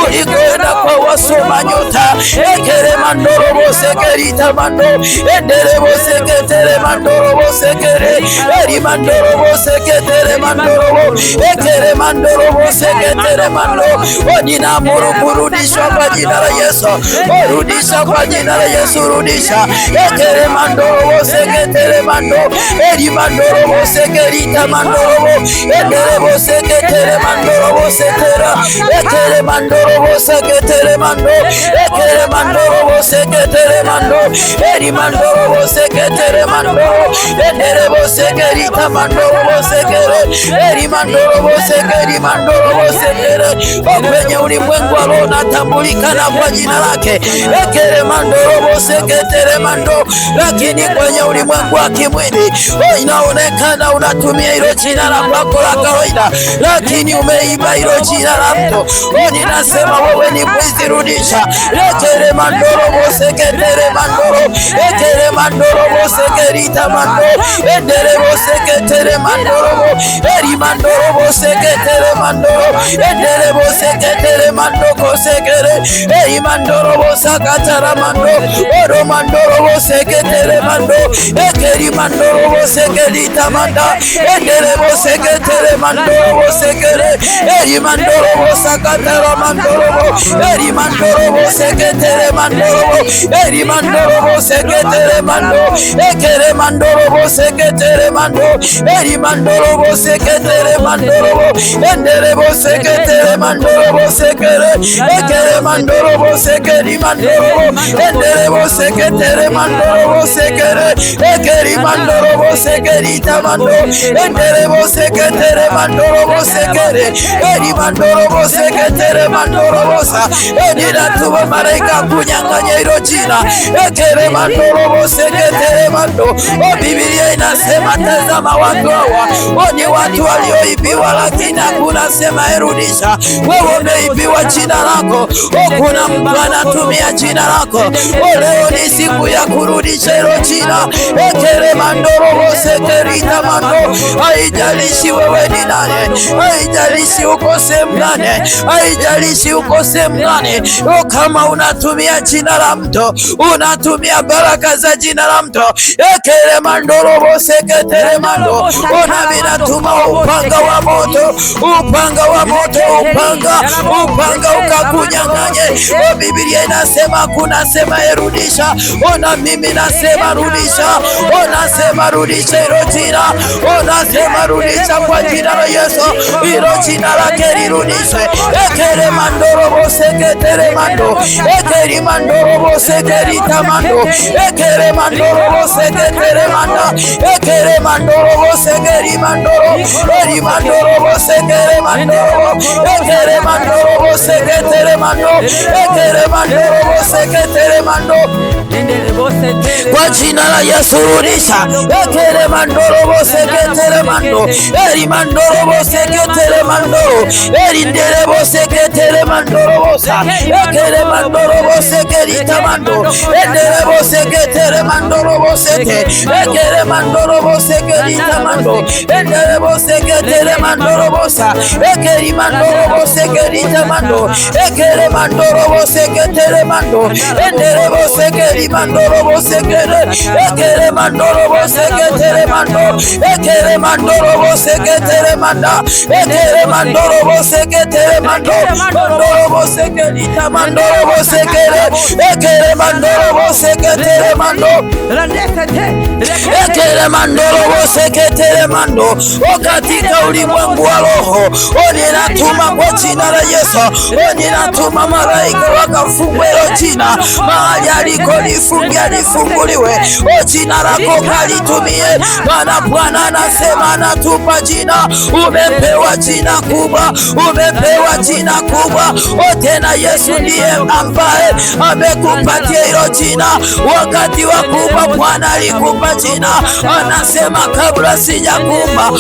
ulikwenda kwa wasoma nyota ekere mandoro sekeri tamando endere bo seketere mandoro sekere eri mandoro seketere mandoro ekere mandoro seketere mando. Ninamuru kurudishwa kwa jina la Yesu, rudisha kwa jina la Yesu, rudisha ekere mandoro seketere mando eri mandoro sekeri tamandoro endere bo seketere mandoro sekera ekere mandoro seketere mando ekere mandoro seketere mando eri mandoro seketere mando endere bo sekeri tamandoro sekere eri mandoro sekeri mandoro sekere. Kwenye ulimwengu wa roho unatambulikana kwa jina lake. Ekele mandorobo seketere mando, lakini kwenye ulimwengu wa kimwili inaonekana unatumia hilo jina la kwako la kawaida, lakini umeiba hilo jina la mtu. Ninasema wewe ni mwizi, rudisha. Ekele mandorobo seketere mandoro, ekele mandorobo sekerita mando, enderebo seketere mandorobo, eri mandorobo seketere mandoro, enderebo seketere mandoko sekere, eri mandorobo sakatara mando, oro mandorobo seketere mando, ekeri mandorobo sekerita manda, enderebo seketere mandorobo sekere, eri mandorobo sakatara mandorobo, eri mandorobo seketere mandorobo, eri mandorobo seketere mando, ekere mandorobo seketere mando, eri mandorobo seketere mandorobo, enderebo seketere mandorobo sekere, ekere mandorobo sekeri mandorobo, enderebo seketere mandorobo sekere, ekeri mandorobo sekeri tamando, enderebo seketere mandorobo sekere, eri mandorobo seketere mandorobo sa, enira tuwa malaika kunyang'anya hilo jina, ekere mandorobo seketere mando. Biblia inasema tazama watu hawa ni watu walioibiwa, lakini hakuna sema erudisha. Wewe umeibiwa jina lako, kuna mtu anatumia jina lako. Leo ni siku ya kurudisha hilo jina. Ekere mandorobo sekerita mando. Haijalishi wewe ni nani, haijalishi uko sehemu gani, haijalishi uko sehemu gani, kama unatumia jina la mtu, unatumia baraka za jina la mtu, ekere mandorobo seketere mando, vinatuma upanga wa moto, upanga wa moto, upanga ukakunyang'anye. Biblia inasema kuna sema erudisha, mimi nasema rudisha, nasema rudisha hilo jina, nasema rudisha kwa jina la Yesu, hilo jina lake lirudishwe. Ekere mandorobo seketere mando, ekeri mandorobo sekerita mando, ekere mandorobo seketere manda, ekere mandorobo sekeri mandoro, eri mandorobo sekere mandoro, ekere mandorobo seketere mando, ekere mandorobo seketere mando, kwa jina la Yesu rudisha. Ekere mandorobo seketere mando, eri mandorobo seketere mandoro, eri nderebo seketere mandorobo sa, ekere mandorobo sekerita mando, enderebo seketere mandorobo seke, ekere mandorobo sekerita mando, enderebo seketere mandorobo sa, ekeri mandorobo sekerita mando, ekere mandorobo seketere mando, enderebo sekeri mandorobo sekere, ekere mandorobo seketere mando, ekere mandorobo seketere manda, ekere mandorobo seketere mando, mandorobo sekerita mandorobo sekere, ekere mandorobo seketere mando, ekere mandorobo seketere mando. Katika ulimwengu wa roho, ninatuma kwa jina la Yesu, ninatuma malaika wakafungwe hilo jina, mahali aliko lifungia lifunguliwe, jina lako kalitumie, maana Bwana anasema anatupa jina. Umepewa jina kubwa, umepewa jina kubwa, tena Yesu ndiye ambaye amekupatia hilo jina. Wakati wa kuumba Bwana alikupa jina, anasema kabla sijakuumba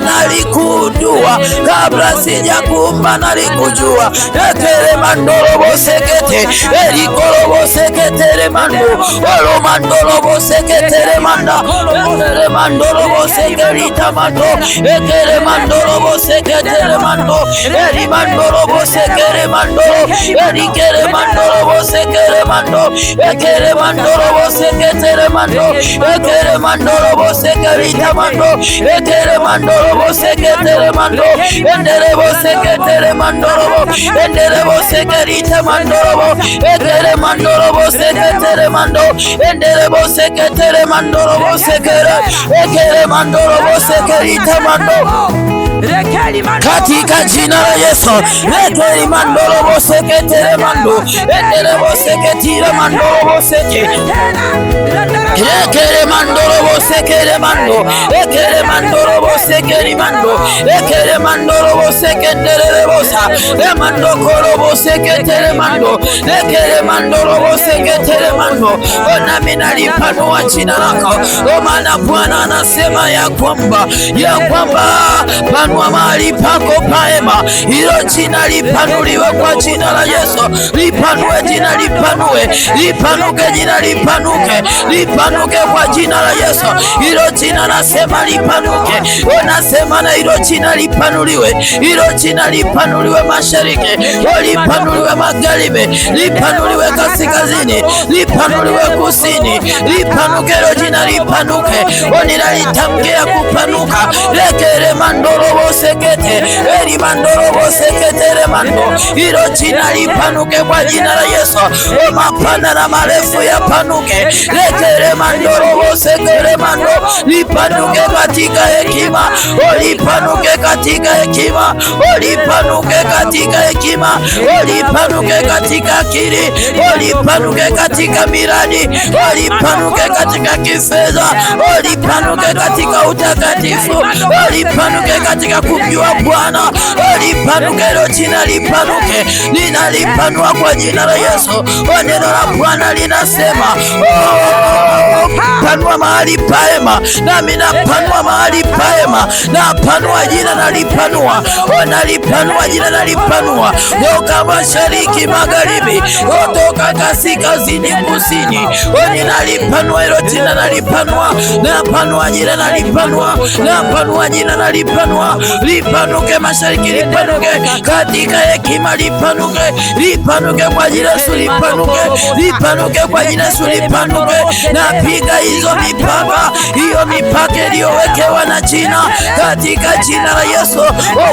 nalikujua, kabla sijakuumba nalikujua. Ekere mandorobo sekete, erikorobo seketere mando, olo mandorobo seketere manda, ekere mandorobo sekerita mando, ekere mandorobo seketere mando, eri mandorobo sekere mando, erikere mandorobo sekere mando, ekere mandorobo seketere mando, ekere mandorobo sekerita mando, ekere mandorobo seketere mando, enderebo seketere mandorobo, enderebo sekerita mandorobo, ekere mandorobo seketere mando, enderebo seketere mandorobo sekere, ekere mandorobo sekerita mando. katika jina la Yesu. Rekeri mandoro boseke tere mando, endere boseke tire mandoro boseke, rekere mandoro boseke re mando, rekere mandoro boseke ri mando, rekere mandoro boseke tere bosa, re mando koro boseke tere mando, rekere mandoro boseke tere mando. Ona mina lipanua jina lako, maana Bwana anasema ya kwamba panua mahali pako paema, hilo jina lipanuliwe kwa jina la Yesu. Lipanue jina, lipanuke jina, lipanuke kwa jina la Yesu. Hilo jina nasema lipanuke, unasema na hilo jina lipanuliwe, hilo jina lipanuliwe mashariki, lipanuliwe magharibi, lipanuliwe kaskazini, lipanuliwe kusini, lipanuke hilo jina, lipanuke. Ninalitamkia kupanuka. Rekere mandoro bosekete, eri mandoro bosekete re mando, hilo jina lipanuke kwa jina la Yesu. Mapana na marefu yapanuke. Rekere mandoro bosekere mando, lipanuke katika hekima, lipanuke katika hekima, lipanuke katika hekima, lipanuke katika akili, lipanuke katika miradi, lipanuke katika kifedha, lipanuke katika utakatifu, lipanuke katika kumjua Bwana, lipanuke hilo jina, lipanuke. Ninalipanua kwa jina la Yesu. Neno la Bwana linasema panua mahali paema, nami napanua mahali paema, napanua jina, nalipanua, nalipanua jina, nalipanua toka mashariki magharibi, toka kaskazini kusini, ninalipanua hilo jina, nalipanua, napanua jina, nalipanua, napanua jina, nalipanua. Lipanuke mashariki, lipanuke katika hekima, lipanuke, lipanuke kwa jina la Yesu, lipanuke, lipanuke kwa jina la Yesu, lipanuke. Napiga hizo mipaka, hiyo mipaka iliyowekewa na jina, katika jina la Yesu.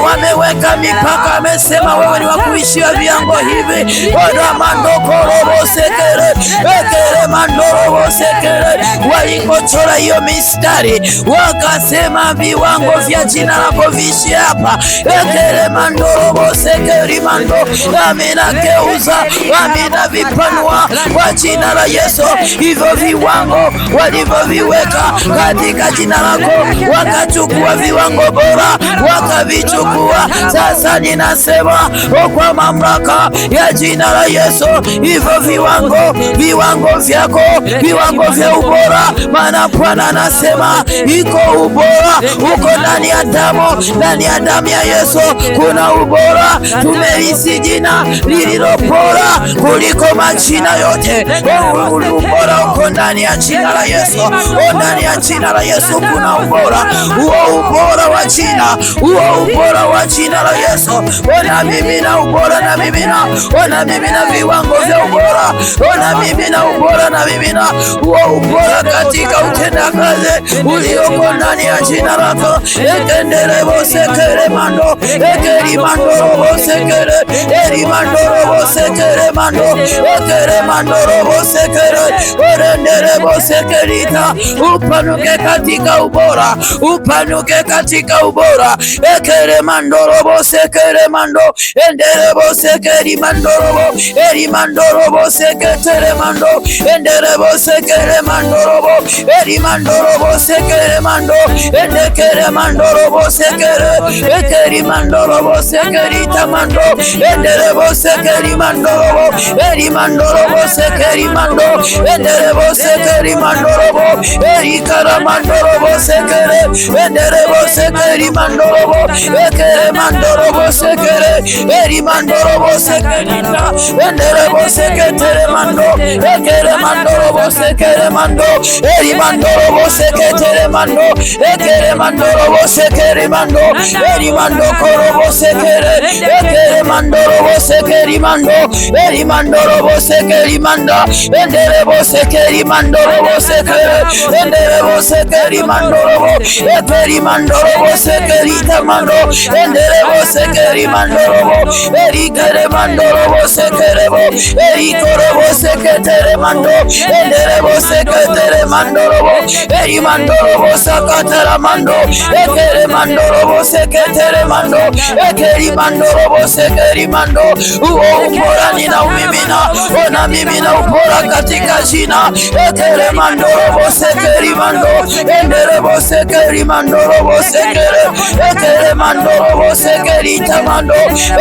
Wameweka mipaka, amesema wewe ni wa kuishia viango hivi. Mandokoro sekere, ekere mandoro sekere. Walikochora hiyo mistari, wakasema viwango vya jina lako vishi hapa. Ekere mandoro sekere mando, amina geuza, amina vipanua kwa jina la Yesu. Hivyo viwango walivyoviweka katika jina lako, wakachukua viwango bora, wakavichukua. Sasa ninasema kwa mamlaka ya jina la Yesu, hivyo viwango vyako, viwango vya ubora, maana Bwana anasema iko ubora uko ndani ya damu ya Yesu. Kuna ubora, tumelisi jina lililo bora kuliko majina yote. Ubora uko ndani ya jina la Yesu, ndani ya jina la Yesu kuna ubora. Huo ubora wa jina, huo ubora wa jina la Yesu. Ona mimi na ubora, na mimi na viwango vya ubora, ona mimi na ubora, na mimi na huo ubora katika utendakazi ulioko ndani ya jina lako. Ekendere bosekere mando, ekeri mandoro bosekere, eri mandoro bosekere mando, ekere mandoro bosekere, orendere bosekerita. Upanuke katika ubora, upanuke katika ubora. Ekere mandoro bosekere mando, endere bosekeri mandoro bo, eri mandoro bosekere mando, endere bosekere mandoro bo, eri mandoro bosekere mando, endekere mandoro bosekere, ekeri mandoro bosekeri tamando, endere bosekeri mandoro bo, eri mandoro bosekeri mando, endere bosekeri mandoro bo, eri kara mandoro bosekere, endere bosekeri mandoro bo, ekere mandoro bosekere, eri mandoro bosekeri na, endere bosekere mando, ekere mandoro bosekere mando, eri mandoro bosekere mando, ekere mandoro bosekere mando, eri mando koro bosekere, ekere mandoro bosekere mando, eri mandoro bosekere manda, endere bosekere mandoro bosekere, endere bosekere mandoro bo, ekere mandoro bosekere tamando, endere bosekere mandoro bo, eri kere mandoro bosekere bo, eri koro bosekere seketere mando, enderebo seketere mandorobo, eri mandorobo sakatara mando, ekere mandorobo seketere mando, ekeri mandorobo sekeri mando. Uo ubora nina umimina, ona mimina ubora katika jina, ekere mandorobo sekeri mando, enderebo sekeri mandorobo sekere, ekere mandorobo sekeri tamando,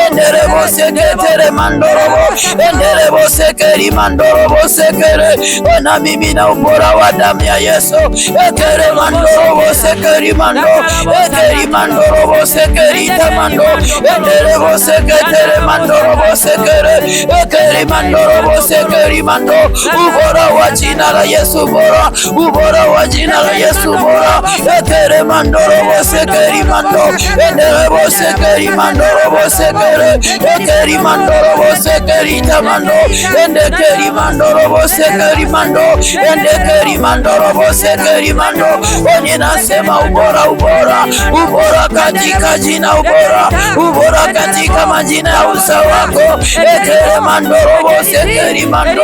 enderebo seketere mandorobo, enderebo sekeri mandorobo sekere, ona mimina ubora wa damu ya Yesu, ekere mandorobo sekeri mando, ekeri mandorobo sekeri tamando, enderebo seketere mandorobo sekere, ekeri mandorobo sekeri mando. Ubora wa jina la Yesu bora, ubora wa jina la Yesu bora, ekere mandorobo sekeri mando, enderebo sekeri mandorobo sekere, ekeri mandorobo sekeri tamando, endekeri mandorobo sekeri mando, endekeri mandorobo sekeri mando. Oni nasema ubora, ubora, ubora katika jina, ubora, ubora katika majina ya usa wako, ekere mandorobo sekeri mando,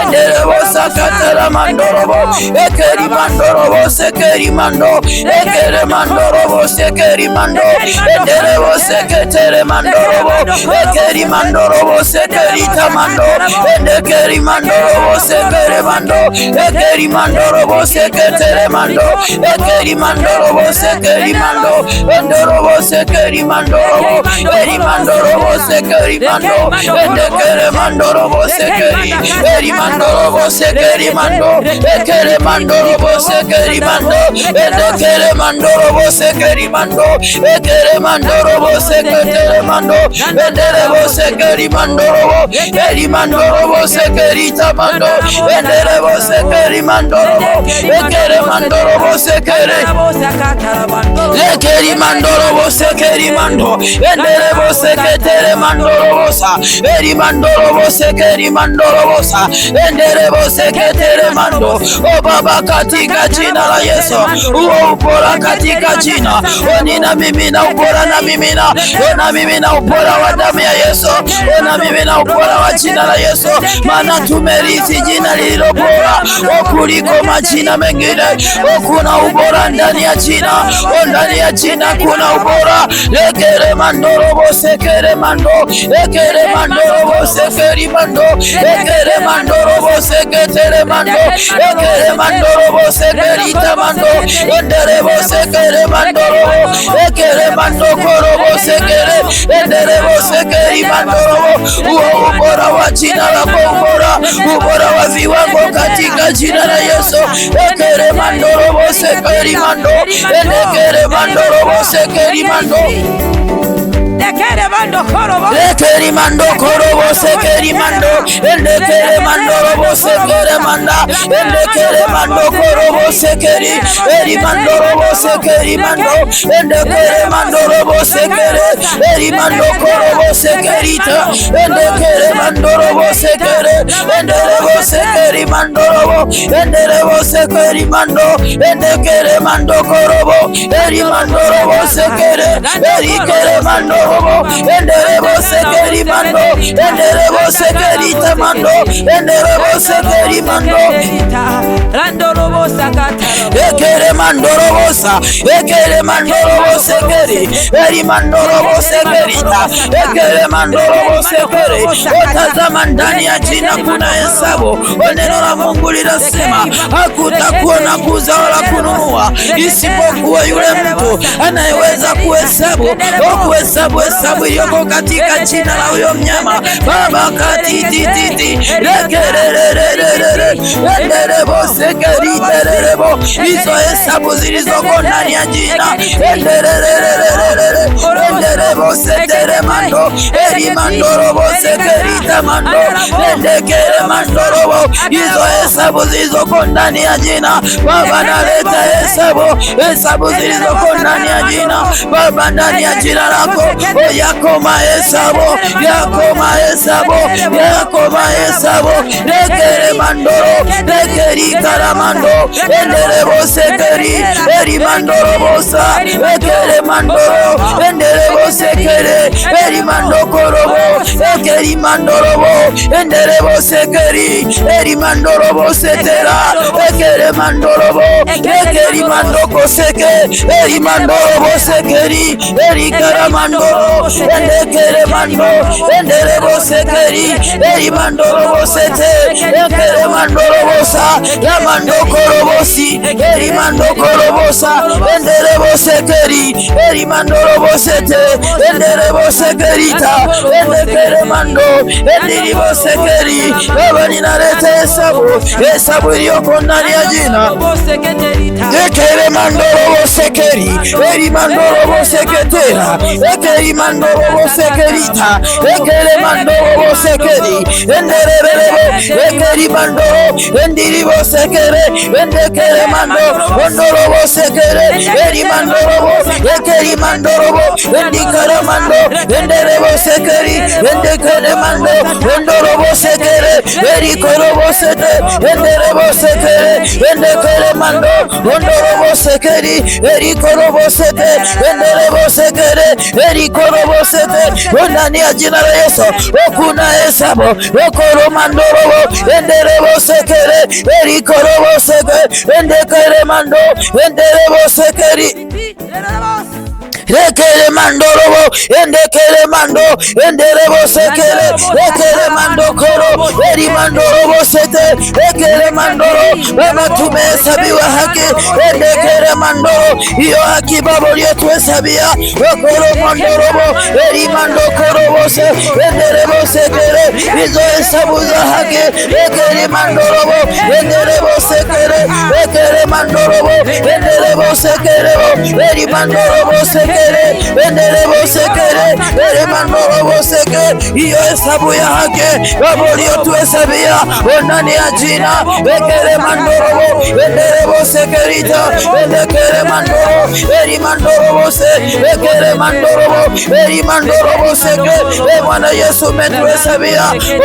enderebo sakatara mandorobo, ekeri mandorobo sekeri mando, ekere mandorobo sekeri mando, enderebo seketere mandorobo, ekeri mandorobo sekeri tamando, endekeri mandorobo sekere mando, ekeri mandorobo seketere mando, ekeri mandorobo sekeri mando, endorobo sekeri mandorobo, eri mandorobo sekeri mando, endekere mandorobo sekeri, eri mandorobo sekeri mando, ekere mandorobo sekeri mando, endekere mandorobo sekeri mando, ekere mandorobo seketere mando, enderebo sekeri mandorobo, eri mandorobo sekeri tamando, enderebo sekeri mandorobo, ekere mandorobo sekere, ekeri mandorobo sekeri mando, enderebo seketere mandorobo sa, eri mandorobo sekeri mandorobo sa, enderebo seketere mando. O Baba, katika jina la Yesu, uo ubora katika jina, onina mimina ubora na mimina, ona mimina ubora wa damu ya Yesu, ona mimina ubora wa jina la Yesu, maana tumerithi jina lililo bora kuliko majina mengine. Kuna ubora ndani ya jina, ndani ya jina kuna ubora. Lekere mandorobo sekere mando, lekere mandorobo sekeri mando, lekere mandorobo seketere mando, lekere mandorobo sekeri tamando, enderebo sekere mandorobo, lekere mandokorobo sekere, enderebo sekeri mandorobo. Uo ubora wa jina lako, ubora, ubora wa viwango katika jina la Yesu. Lekere mandorobo sekeri mando, lekere mandorobo sekeri mando, lekeri mando korobo sekeri mando, endekere mandorobo sekere manda, endekere mando korobo sekeri, eri mandorobo sekeri mando, endekere mandorobo sekere, eri mando korobo sekerita, endekere mandorobo sekere, enderebo sekeri mandorobo, enderebo sekeri mando, endekere mando korobo, eri mandorobo sekere, eri kere mandorobo, enderebo sekeri mando, enderebo sekeri tamando, enderebo sekeri mando, ekere mandorobo sa, ekere mandorobo sekeri, eri mandorobo sekerita, ekere mandorobo sekeri. Otazama ndani ya jina kuna hesabu. Neno la Mungu linasema hakutakuwa na kuuza wala kununua isipokuwa yule mtu anayeweza kuhesabu, kuhesabu hesabu iliyoko katika jina la huyo mnyama. Baba katitititi lekererererere enderebo sekeritererebo, hizo hesabu zilizoko ndani ya jina endererererere enderebo setere mando, eri mandorobo sekerita mando, endekere mandorobo, hizo hesabu zilizoko ndani ya jina. Baba naleta hesabu, hesabu zilizoko ndani ya jina Baba, ndani ya jina lako yako mahesabu, yako mahesabu, yako mahesabu. Lekere mandoro, lekeri karamando, enderebo sekeri, eri mandoro bosa, lekere mandoro, enderebo sekere, eri mandokorobo, lekeri mandorobo, enderebo sekeri. sekeri eri mandorobo setera ekere mandorobo ekeri mandoko seke eri mandorobo sekeri eri karamandoro endekere mando enderebo sekeri eri mandorobo sete ekere mandorobo sa ya mandokorobosi eri mandokorobosa enderebo sekeri eri mandorobo sete enderebo sekerita endekere mando endiribo sekeri baba ninaleta hesabu iliyoko ndani ya jina ekere mandorobo sekeri eri mandorobo seketera ekeri mandorobo sekerita ekere mandorobo sekeri enderebo ekeri mandoro endiribo sekere endekere mando ondorobo sekere eri mandorobo ekeri mandorobo endikara mando enderebo sekeri endekere mando ondorobo sekere eri korobo sete enderebo sekere endekere mando ondorobo sekeri eri korobo sete enderebo sekere eri korobo sete ndani ya jina la Yesu okuna hesabu okoro mandorobo enderebo sekere eri korobo sete endekere mando enderebo sekeri rekere mandorobo endekere mando enderebo sekere rekere mando koro eri mandorobo sete rekere mandoro baba tumehesabiwa haki endekere mandoro hiyo haki baba uliyotuhesabia okoro mandorobo eri mando korobo se enderebo sekere hizo hesabu za haki rekere mandorobo enderebo sekere rekere mandorobo enderebo sekere eri mandorobo sekere enderebo sekere eri mandorobo sekere hiyo hesabu ya haki baba uliyotuhesabia ndani ya jina rekere mandorobo enderebo sekerita endekere mandoro eri mandorobo se rekere mandorobo eri mandorobo sekere Bwana Yesu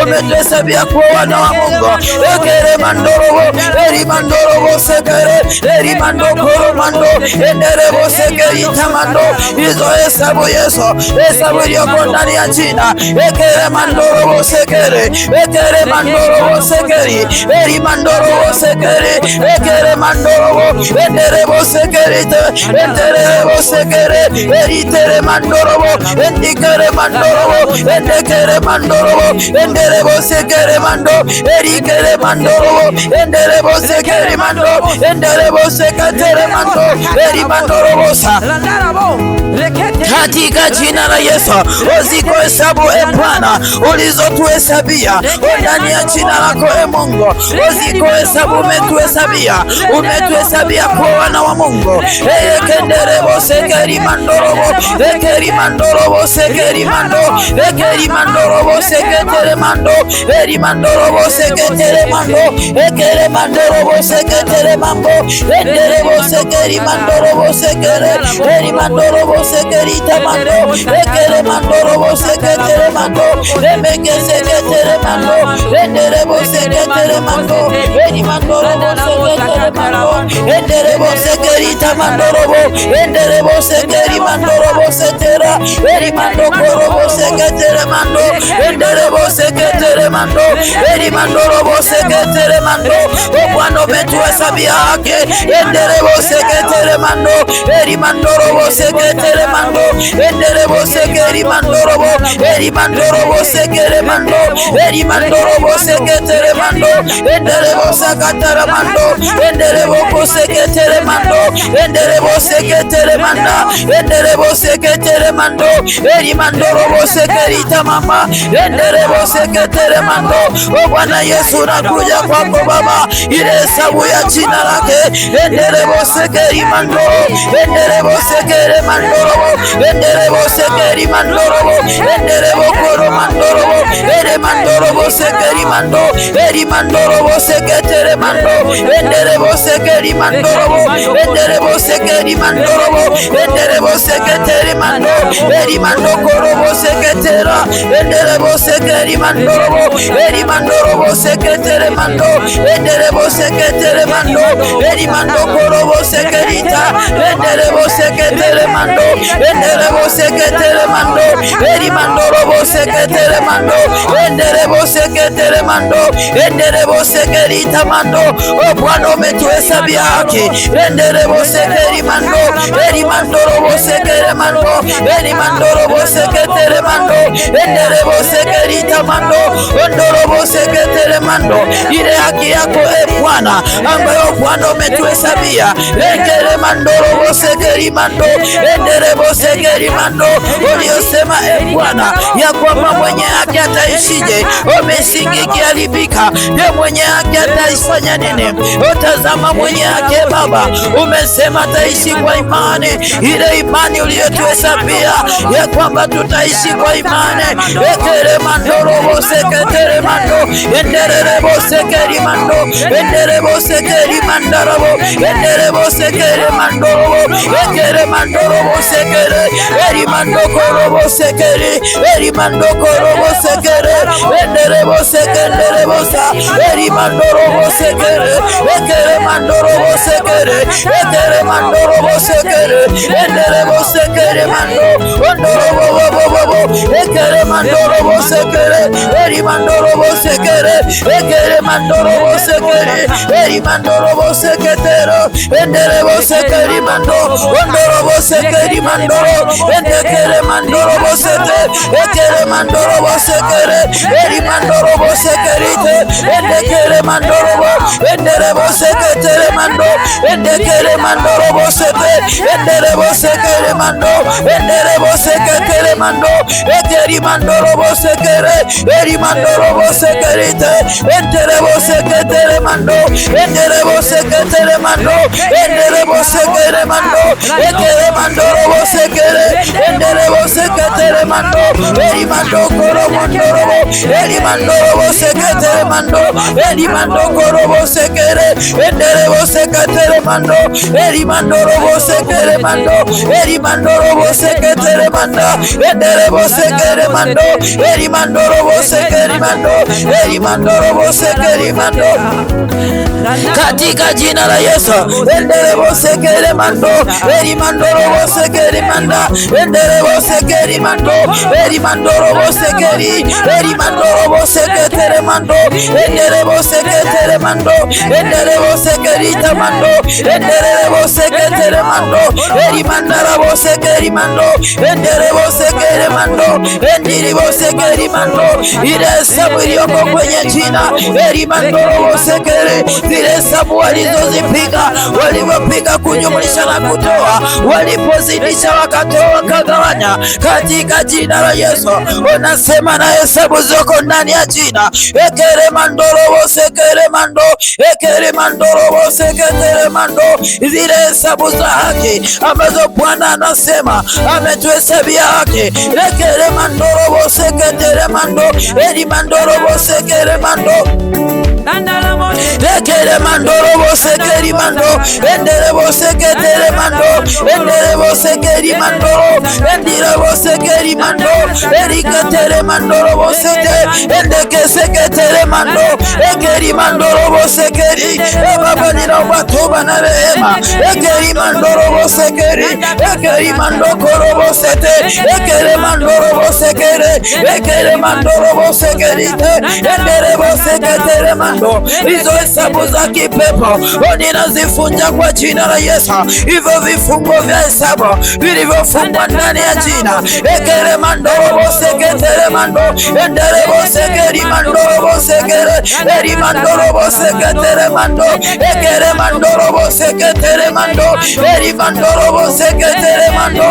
umetuhesabia kuwa wana wa Mungu rekere mandorobo eri mandorobo sekere eri mandokoro mando enderebo sekerita mando hizo hesabu Yesu hesabu iliyoko ndani ya jina rekere mandorobo sekere rekere mandorobo sekeri eri mandorobo sekere rekere mandorobo enderebo sekerite enderebo sekere eri tere mandorobo endikere mandorobo endekere mandorobo enderebo sekere mando eri kere mandorobo enderebo sekere mando enderebo seketere mando eri mandorobo sa katika jina la Yesu uziko hesabu Bwana ulizotuhesabia ndani ya jina lako Mungu uziko hesabu umetuhesabia kwa wana wa Mungu ekenderebo sekeri mandorobo ekeri mandorobo sekeri mando ekeri mandorobo seketere mando eri mandorobo seketere mando ekere mandorobo seketere mambo enderebo sekeri mandorobo sekere eri mandorobo sekeri tamando ekere mandorobo seketere mando emeke seketere mando enderebo seketere mando eri mandorobo seketere mando enderebo sekeri tamandorobo enderebo sekeri mandorobo setera eri mandokorobo seketere mando enderebo seketere mando eri mandorobo seketere mando Bwana umetuhesabia haki enderebo seketere mando eri mandorobo seketere mando enderebo sekeri mandorobo eri mandorobo sekere mando eri mandorobo seketere mando enderebo sakatara mando enderebo seketere mando enderebo seketere manda enderebo seketere mando eri mandorobo sekerita mama enderebo seketere mando Bwana Yesu nakuja kwako Baba ile hesabu ya jina lake enderebo sekeri mando enderebo sekere mandorobo enderebo sekeri mandorobo enderebo koro mandorobo ere mandorobo sekeri mando eri mandorobo seketere mando enderebo sekeri mandorobo enderebo sekeri mandorobo enderebo seketere mando eri mandokorobo seketera enderebo sekeri mandorobo eri mandorobo seketere mando, enderebo seketere mando, erimando korobo sekerita, enderebo seketere mando, enderebo seketere mando, erimando robo seketere mando, enderebo seketere mando, enderebo sekerita mando. O Bwana umetuhesabia haki, enderebo sekeri mando, erimando robo sekere mando, erimando robo seketere mando, enderebo sekerita mando, ondorobo seketere mando. Ile haki yako e Bwana ambayo Bwana umetuhesabia, ekere mando robo sekeri mando, enderebo sekeri mando. Uliyosema e Bwana ya kwamba mwenye haki ataishije? Umesingi kiharibika, je, mwenye haki ataifanya nini? Utazama mwenye haki Baba, umesema ataishi kwa imani, ile imani uliyotuhesabia ya kwamba tutaishi kwa imani. Ekere mando robo seketere mando, enderebo sekeri mando, enderebo sekeri mandarabo, enderebo sekeri mando robo, ekere mando robo sekere, eri mando korobo sekeri, eri mando korobo sekere, enderebo sekenderebo sa, eri mando robo sekere, ekere mando robo sekere, ekere mando robo sekere, enderebo sekere mando, ondorobo bobo, ekere mando robo sekere, eri mando robo sekere, ekere mando robo sekere, eri mando robo seketero, enderebo sekeri mando, ondorobo sekeri mando, endekere mando robo sete, ekere mando robo sekere, eri mando robo sekerite, endekere mando robo, enderebo seketere mando, endekere mando robo sete, enderebo sekere mando, enderebo seketere mando, ekeri mando robo sekere, eri mando robo sekerite, enderebo seketere mando, enderebo seketere mando, enderebo sekere mando, ekere mando robo sekere, enderebo seketere mando, eri mando koro mando robo, eri mando robo seketere mando, eri mando korobo sekere, enderebo seketere mando, eri mando robo sekere mando, eri mando robo seketere mando, enderebo sekere mando, eri mando robo sekere mando, eri mando robo sekere mando. Katika jina la Yesu, enderebo sekere mando, eri mando robo sekere manda, enderebo sekere mando, eri mando robo sekeri, eri mando robo seketere mando, enderebo seketere mando, enderebo sekerita mando, enderebo seketere mando, eri manda robo sekeri mando, enderebo sekere mando, endirebo sekeri mando. Ile hesabu iliyoko kwenye jina eri mando robo sekere, zile hesabu walizozipiga, walivyopiga kujumlisha na kutoa, walipozidisha wakatoa wakagawanya, katika jina la Yesu unasema na hesabu zoko ndani ya jina, ekere mando robo sekere mando, ekere mando robo seketere mando, zile hesabu za haki ambazo Bwana anasema ametuhesabia haki, ekere mando robo seketere mando, eri mando robo sekere mando, ekere mando robo sekeri mando, enderebo seketere mando, enderebo sekeri mando, endirebo sekeri mando, eriketere mando robo sete, endeke seketere mando, ekeri mando robo sekeri. Baba ninaomba toba na rehema, ekeri mando robo sekeri, ekeri mando korobo sete, ekere mando robo sekere, ekere mando robo sekeri, enderebo seketere mando. Hizo hesabu za kipepo ninazifunja kwa jina la Yesu. Hivyo vifungo vya hesabu vilivyofungwa ndani ya jina, ekere mando robo seketere mando, enderebo sekeri mando robo sekere, eri mando robo seketere mando, ekere mando robo seketere mando, eri mando robo seketere mando,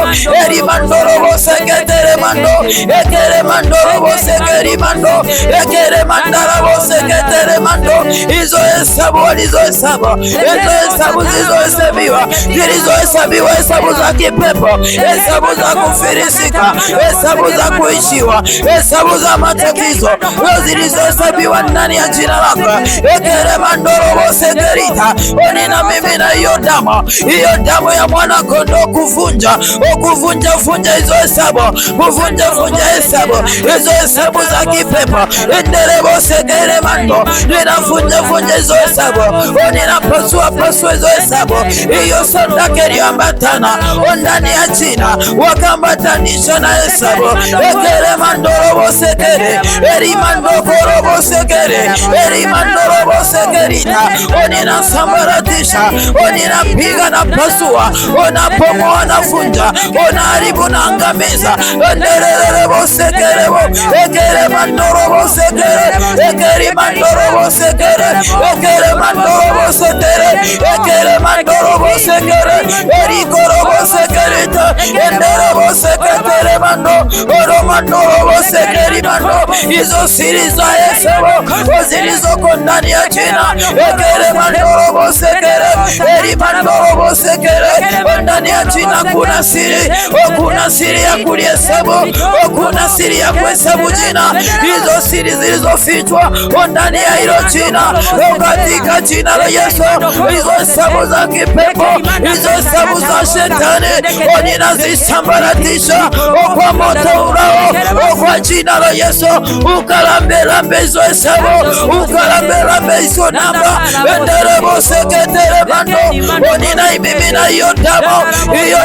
eri mando robo seketere mando, ekere mando robo sekeri mando, ekere mando robo seketere mando, hizo hesabu walizohesabu, hizo hesabu zilizohesabiwa, hesabu za kipepo, hesabu za kufirisika, hesabu za kuishiwa, hesabu za matatizo zilizohesabiwa ndani ya jina lako. Ekere mandoro sekerita, onina mimi na hiyo damu ya mwana kondoo kuvunja hizo hesabu, kuvunja hesabu, hizo hesabu za kipepo. Endelebo sekere mando, ninavunja hizo hesabu, ninapasua hizo hesabu. Hiyo sondake liambatana ndani ya jina, wakambatanisha na hesabu. Ekere mandoro sekere, eri mandoro sekere, eri mandoro sekerita, ninasambaratisha, ninapiga na pasua, unapomoa na vunja, unaharibu na angamiza. Endelebo sekerebo, ekere mandoro sekere, ekere mandoro sekere, ekere mandoro sekere, ekere mandoro sekere, eri korobo sekerita, endelebo seketere mando, oro mandoro sekeri mando. Hizo siri za hesabu zilizoko ndani ya jina, ekere mandoro sekere, eri mandoro sekere. Ndani ya jina kuna siri, kuna siri ya kulihesabu, kuna siri ya kuhesabu jina. Hizo siri zilizofichwa ndani ya hilo jina, katika jina la Yesu. Hizo hesabu za kipepo, hizo hesabu za shetani, ninazisambaratisha kwa moto urao, kwa jina la Yesu. Ukalambe hizo hesabu, ukalambe hizo namba. Endelebo seketere mando, ninaimimina hiyo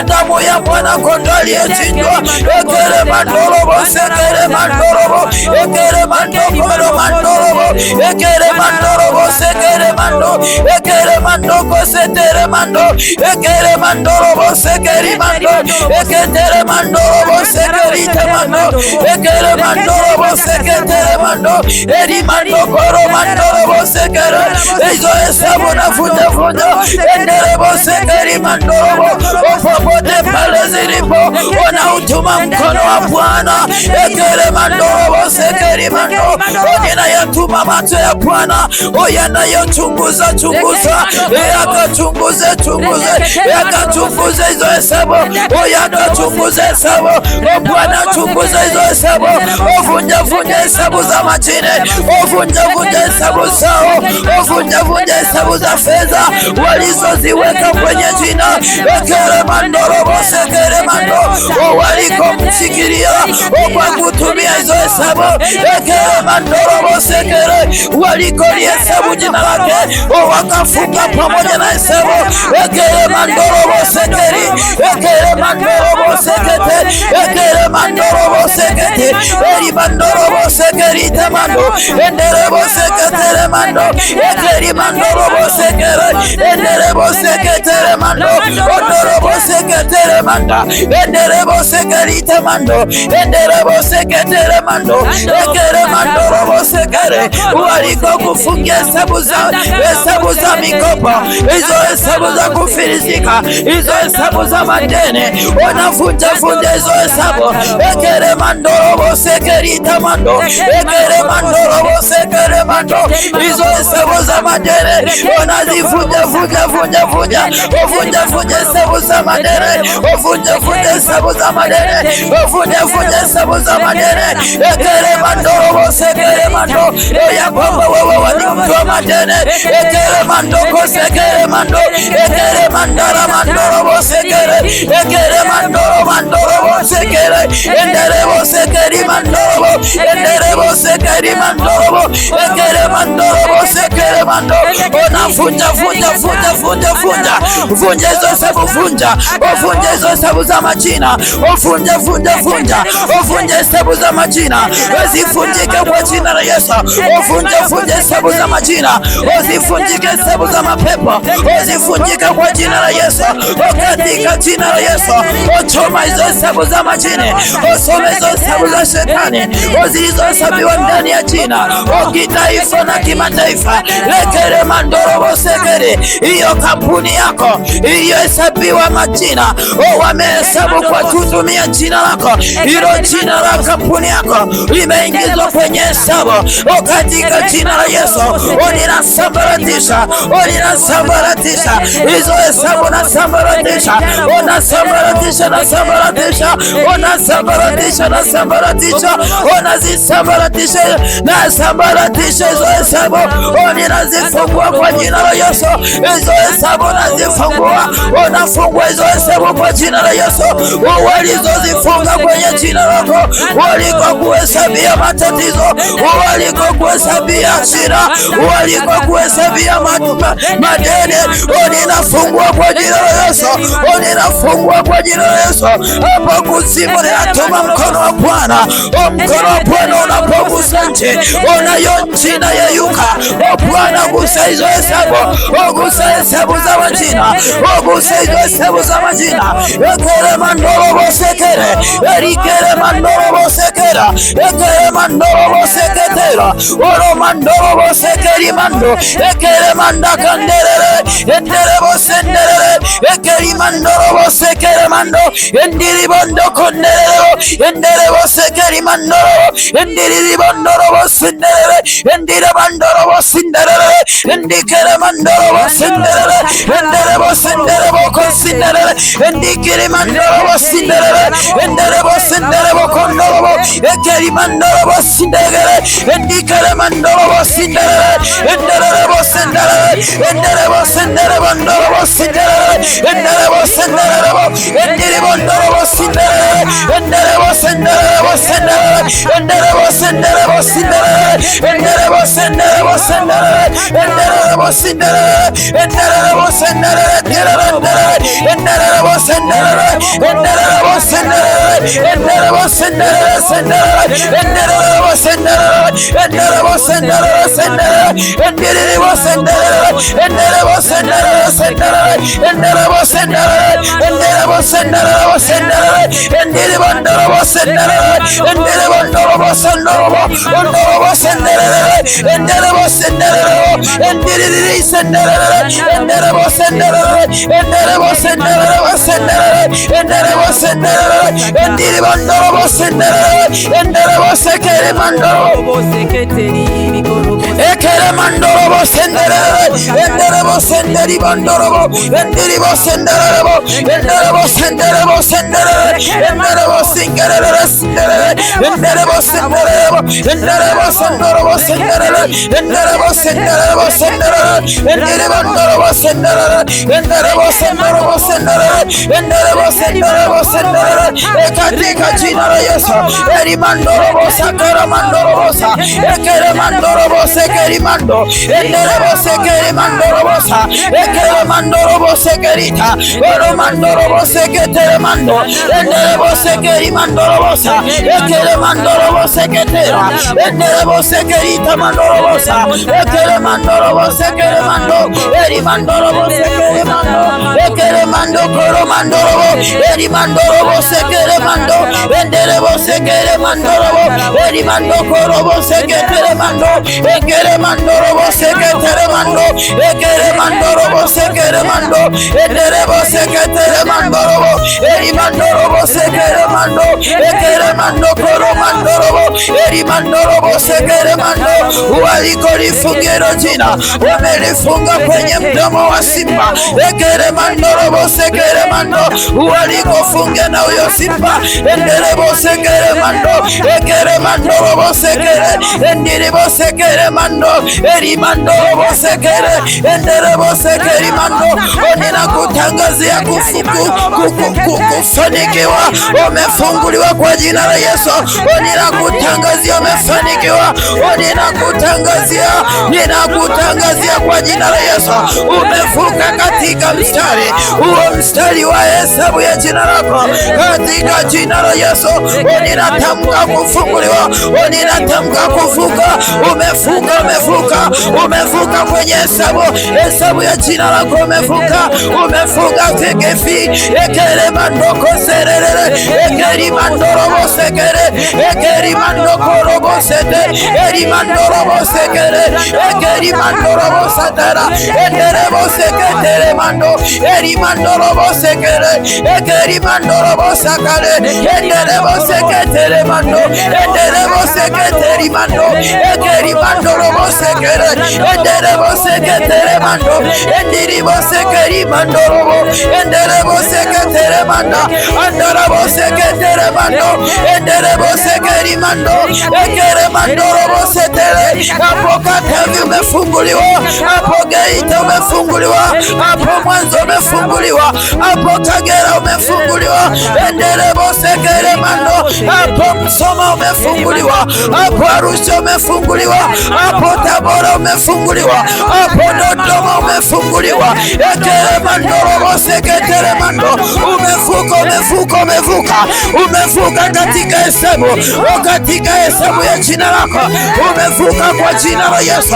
damu ya mwana kondoo aliyechinjwa. Ekere mandorobo sekere mandorobo, ekere mandokoro mandorobo, ekere mandorobo sekere mando, ekere mandoko setere mando, ekere mandorobo sekeri mando, ekere mandorobo sekeri mando, ekere mandorobo seketere mando, eri mandokoro mandorobo sekere. Hizo hesabu na vunja, endelebo sekeri mandorobo, popote pale zilipo, unautuma mkono wa Bwana. Ekere mandorobo sekeri mando, ninayatuma macho ya Bwana yanayochunguza, yakachunguze hizo hesabu, yakachunguze hesabu. Bwana chunguza hizo hesabu, vunja hesabu za majini, vunja hesabu zao, vunja hesabu za fedha walizoziweka kwenye jina. Ekere mandorobo sekere mando, walikomshikilia kwa kutumia hizo hesabu. Ekere mandorobo sekere, walikolihesabu jina lake, wakafunga pamoja na hesabu. Ekere mandorobo sekeri, ekere mandorobo sekete, ekere mandorobo sekete, eri mandorobo sekeri temando, enderebo seketere mando, ekeri mandorobo sekere, enderebo seketere mando, ondorobo seketere manda, enderebo sekeri temando, enderebo seketere mando, ekere mandorobo sekere. Waliko kufungia hesabu za mikopo, hizo hesabu za kufilisika, hizo hesabu za madeni, wanavunja hizo hesabu. Ekere mandorobo sekeri tamando, ekere mandorobo sekere mando, hizo hesabu za madeni wanazivunja, vunja hesabu za madeni, vunja hesabu za madeni, vunja hesabu za madeni. Ekere mandorobo sekere mando, ya kwamba wewe walimtoa madeni. Ekere mandoko sekere mando, ekere mandara mandorobo sekere, ekere mandorobo sekere, enderebo sekeri mandorobo, enderebo sekeri mandorobo, ekere mandorobo sekere mando. Unavunja hizo hesabu, vunja hizo hesabu za majina, vunja hesabu za majina, zivunjike kwa jina la Yesu. Vunja hesabu za majina, zivunjike hesabu za mapepo, zivunjike kwa jina la Yesu, katika jina la Yesu. Choma hizo hesabu za majini, usome hizo hesabu za shetani zilizohesabiwa ndani ya jina, kitaifa na kimataifa. Ekere mandoro mandorobo sekere, hiyo kampuni yako iliyohesabiwa majina, wamehesabu kwa kutumia jina lako, hilo jina la kampuni yako limeingizwa kwenye hesabu katika jina la Yesu. Ninasambaratisha, ninasambaratisha hizo hesabu, nasambaratisha, unasambaratisha, nasambaratisha, unasambaratisha, nasambaratisha, unazisambaratisha, nasambaratisha hizo hesabu, ninazifungua kwa jina la Yesu. Hizo hesabu nazifungua, unafungua hizo hesabu kwa jina la Yesu. Walizozifunga kwenye jina lako, walikokuhesabia matatizo, walikokuhesabia shida, walikokuhesabia madeni, ninafungua kwa jina la Yesu, ninafungua kwa jina la Yesu. Hapo kuzimu ninatuma mkono wa Bwana, mkono wa Bwana unapogusa nchi, unayo nchi inayeyuka. Bwana gusa hizo hesabu, gusa hesabu za majina, gusa hizo hesabu za majina. Ekere mandorobo sekere, erikere mandorobo sekera, ekere mandorobo seketera, oro mandorobo sekeri mando, ekere manda kanderere, enderebo senderere, ekeri mandorobo sekere mando, endiri bondo konderero, enderebo sekeri mando, endiri bondorobo senderere, endire bandorobo senderere, endikere mandorobo senderere, enderebo senderebo konsenderere, endikere mandorobo senderere, enderebo senderebo kondorobo, ekeri mandorobo senderere, endikere mandorobo senderere, enderebo senderere, enderebo senderere bandorobo senderere, enderebo senderebo, endiri bondorobo senderere, enderebo senderebo senderere, enderebo senderebo senderere, enderebo senderebo senderere, enderebo senderere, enderebo senderere, enderebo senderere, enderebo senderere, enderebo senderere, senderere, enderebo senderere, enderebo senderere, senderere, enderebo senderere, enderebo senderere, senderere, enderebo senderere, enderebo senderere, senderere, enderebo ndorobo senderere, enderebo ndorobo sendorobo, ndorobo senderere, enderebo senderere, enderiri senderere, enderebo senderere, enderebo senderere, senderere, enderebo senderere, enderebo ndorobo senderere, enderebo sekere mandorobo seketeri bikoro, ekere mandorobo senderere, enderebo senderi mandorobo, enderebo senderebo, enderebo senderebo senderere, enderebo singerere senderere, enderebo senderebo, enderebo sendorobo senderere, enderebo senderebo senderere, enderebo ndorobo senderere, enderebo sendorobo senderere, enderebo senderebo senderere, katika jina la Yesu. Eri mandorobo sakara mandorobo sa, ekere mandorobo sekeri mando, enderebo sekeri mandorobo sa, ekere mandorobo sekerita, oro mandorobo seketere mando, enderebo sekeri mandorobo sa, ekere mandorobo seketera, enderebo sekerita mandorobo sa, ekere mandorobo sekere mando, eri mandorobo sekere mando, ekere mando koro mandorobo, eri mandorobo sekere mando, enderebo sekere mandorobo, eri mando korobo seketere mando, ekere mandorobo seketere mando, ekere mandorobo sekere mando, enderebo seketere mandorobo, eri mandorobo sekere mando, ekere mando koro mandorobo, eri mandorobo sekere mando. Walikolifungia jina wamelifunga kwenye mdomo wa simba, ekere mandorobo sekere mando, walikofungia na huyo simba, enderebo sekere mando, ekere mandorobo sekere, enderebo sekere mando, eri mandorobo sekere, enderebo sekere mando. Ninakutangazia kufanikiwa, umefunguliwa kwa jina la Yesu. Ninakutangazia umefanikiwa, ninakutangazia kwa jina la Yesu. Umevuka katika mstari huo, mstari wa hesabu ya jina lako katika jina la Yesu. Ninatamka kufunguliwa, ninatamka kuvuka, umevuka umevuka kwenye hesabu ya jina lako, umevuka tekefi ekere mandoko serere ekeri mandorobo sekere ekeri mandoko robo sete eri mandorobo sekere ekeri mandorobo satara enderebo seketere mando eri mandorobo sekere ekeri mandorobo sakare enderebo seketere mando enderebo seketeri mando ekeri mandorobo sekere enderebo seketere mando endiribo sekeri mandorobo enderebo seketere manda andorobo seketere mando enderebo sekeri mando ekere mandorobo setere hapo Katavi umefunguliwa, hapo Geita umefunguliwa, hapo Mwanza umefunguliwa, hapo Kagera umefunguliwa, enderebo sekere mando, hapo Msoma umefunguliwa, hapo Arusha umefunguliwa, hapo Tabora umefunguliwa, hapo Dodoma umefunguliwa, ekere mandorobo seketere mando, umevuka katika hesabu ya jina lako, umevuka kwa jina la Yesu.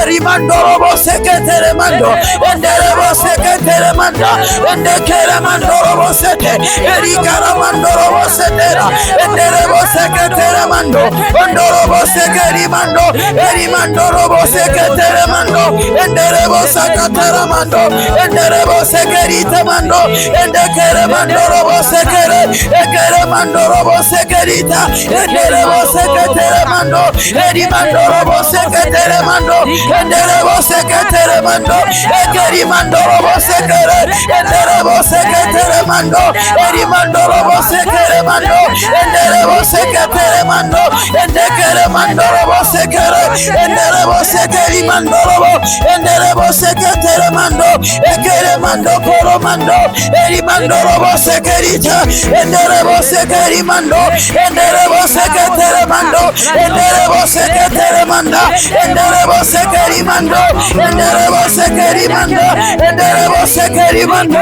Eri mandorobo seketere mando enderebo seketere manda endekere mandorobo sete eri kara mandorobo setera enderebo seketere mando ondorobo sekeri mando eri mandorobo seketere mando enderebo sakatara mando enderebo sekerite mando endekere mandorobo sekere ekere mandorobo sekerita enderebo seketere mando eri mandorobo seketere mando enderebo seketere mando ekeri mandorobo sekere enderebo seketere mando eri mandorobo sekere mando enderebo seketere mando endekere mandorobo sekere enderebo sekeri mandorobo enderebo seketere mando ekere mando koro mando eri mandorobo sekerita enderebo sekeri mando enderebo seketere mando enderebo seketere manda enderebo sekeri mando enderebo sekeri mando enderebo sekeri mando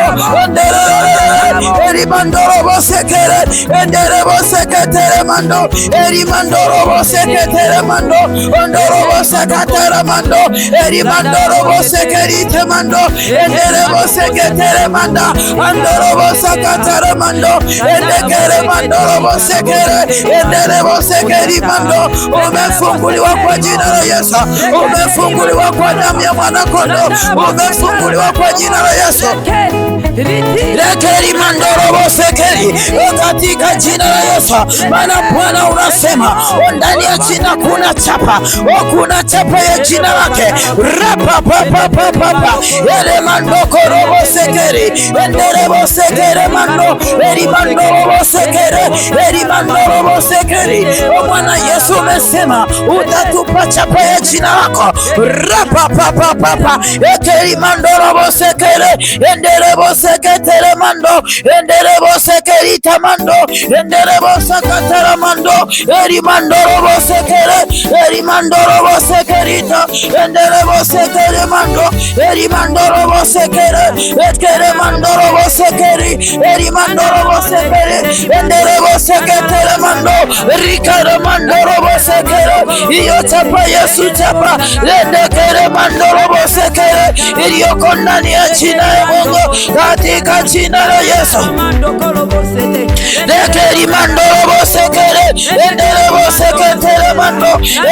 eri mandorobo sekere enderebo seketere mando eri mandorobo seketere mando ondorobo seketere mando eri mandorobo sekerite mando enderebo seketere manda andorobo seketere mando endekere mandorobo sekere enderebo sekeri mando umefunguliwa kwa jina la Yesu, umefunguliwa kwa damu ya mwana kondoo, umefunguliwa kwa jina la Yesu. Rekeri mandorobo sekeri katika jina la Yesu, maana Bwana unasema ndani ya jina kuna chapa, kuna chapa ya jina lake rapa papa papa ele mandoko robo sekeri enderebo sekere mando eri mandorobo sekere eri mandorobo sekeri. Bwana Yesu umesema utatupa chapa ya jina lako rapa papa papa ekeri mandorobo sekere enderebo seketere mando enderebo sekeri tamando enderebo sakatara mando eri mandorobo sekere eri mandorobo sekerita enderebo sekere mando eri mandorobo sekere ekere mandorobo sekeri eri mandorobo sekere enderebo seketere mando rikara mandorobo sekere iyo chapa Yesu chapa endekere mandorobo sekere iliyoko ndani ya jina ya Mungu katika jina la Yesu. Ekeri mandorobo sekere enderebo seketere mando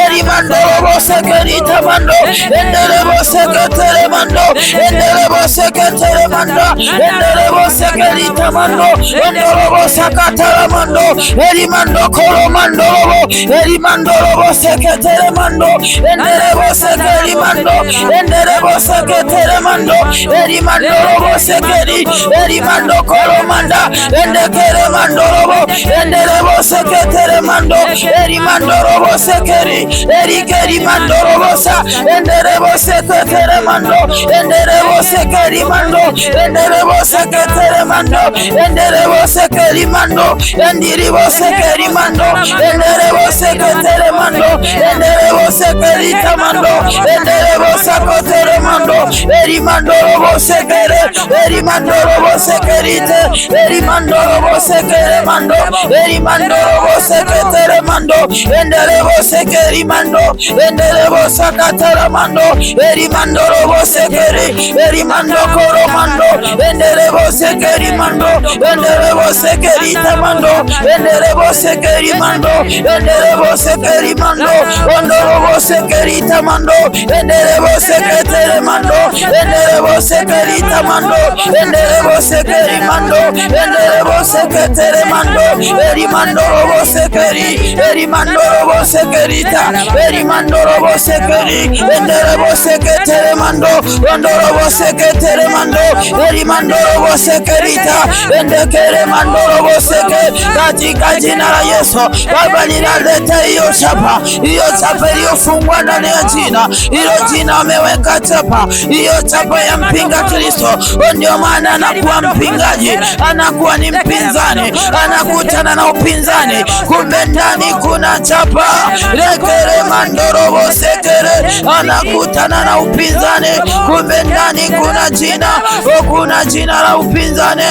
eri mandorobo sekeri tamando enderebo seketere mando enderebo seketere mando enderebo sekeri tamando endorobo sakatara mando eri mando koro mandorobo eri mandorobo seketere mando enderebo sekeri mando enderebo seketere mando eri mandorobo sekeri eri mando koro manda endekere mandorobo enderebo seketere mando eri mandorobo sekeri eri keri mandorobo sa enderebo seketere mando enderebo sekeri mando enderebo seketere mando enderebo sekeri mando endiribo sekeri mando enderebo seketere mando enderebo sekeri tamando enderebo seketere mando eri mandorobo sekere, eri mandorobo sekerite, eri mandorobo sekere mando, eri mandorobo seketere mando, enderebo sekeri mando, enderebo sakatara mando, eri mandorobo sekeri, eri mando koro mando, enderebo sekeri mando, enderebo sekeri tamando, enderebo sekeri mando, enderebo sekeri mando, ondorobo sekeri tamando, enderebo seketere mando, enderebo sekeri tamando, enderebo sekeri mando, enderebo seketere mando, eri mandorobo sekeri, eri mandorobo sekerita, eri mandorobo sekeri, enderebo seketere mando, ondorobo seketere mando, eri mandorobo sekerita, endekere mandorobo seke, katika jina la Yesu. Baba, ninaleta hiyo chapa iliyofungwa ndani ya jina, hilo jina ameweka chapa, hiyo chapa ya mpinga Kristo. Ndio maana anakuwa mpingaji, anakuwa ni mpinzani, anakutana na upinzani, kumbe ndani kuna chapa. Lekere mandorobo sekere, anakutana na upinzani, kumbe ndani kuna jina, kuna jina la upinzani,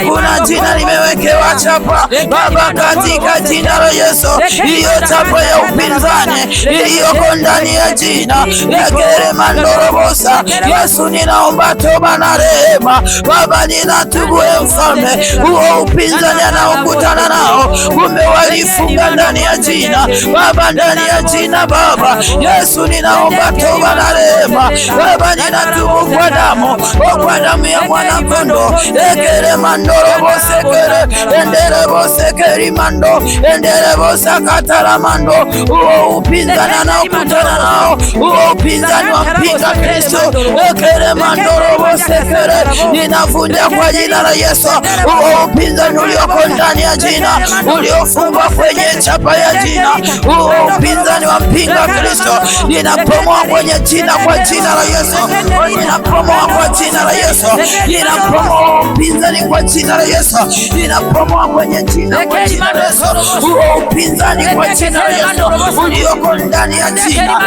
kuna jina limewekewa chapa. Baba, katika jina la Yesu, hiyo chapa ya upinzani iliyoko ndani ya jina, lekere mandorobosa. Yesu, ninaomba toba na rehema. Baba, ninatubu mfalme, huo upinzani anaokutana nao, kumbe walifunga ndani ya jina. Baba, ndani ya jina Baba Yesu, ninaomba toba na rehema. Baba, ninatubu kwa damu ya mwana kondoo. Lekere mandorobo sekere, enderebo sekeri mando, enderebo sakatala mando. Huo upinzani anaokutana nao, huo upinzani wa mpinga Kristo, lekere mandorobo sekere, ninavunja kwa jina la Yesu. Huo upinzani ulioko ndani ya jina, uliofungwa kwenye chapa ya jina, huo upinzani wa mpinga Kristo, ninapomoa kwenye jina, kwa jina la Yesu. Ninapomoa kwa jina la Yesu, ninapomoa upinzani kwa jina la Yesu, ninapomoa kwenye jina, kwa jina la Yesu. Huo upinzani kwa jina la Yesu ulioko ndani ya jina,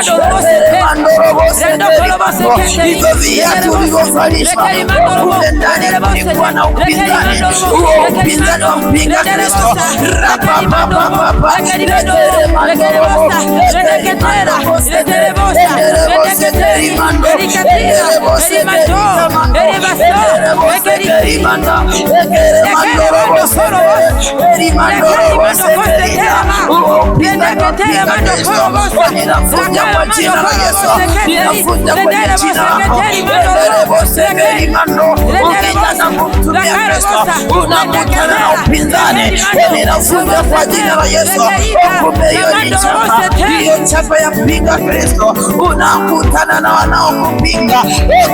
hivyo viatu vilivyovalishwa kule ndani kulikuwa na upinzani, huo upinzani wa mpinga Kristo. Ninafunja kwa jina la Yesu, ninafunja kwa jina lako. Ukitaka kumtumia Kristo unakutana na upinzani, ninafunja kwa jina la Yesu. Kumbe hiyo ni chapa, hiyo chapa ya mpinga Kristo, unakutana na wanaokupinga.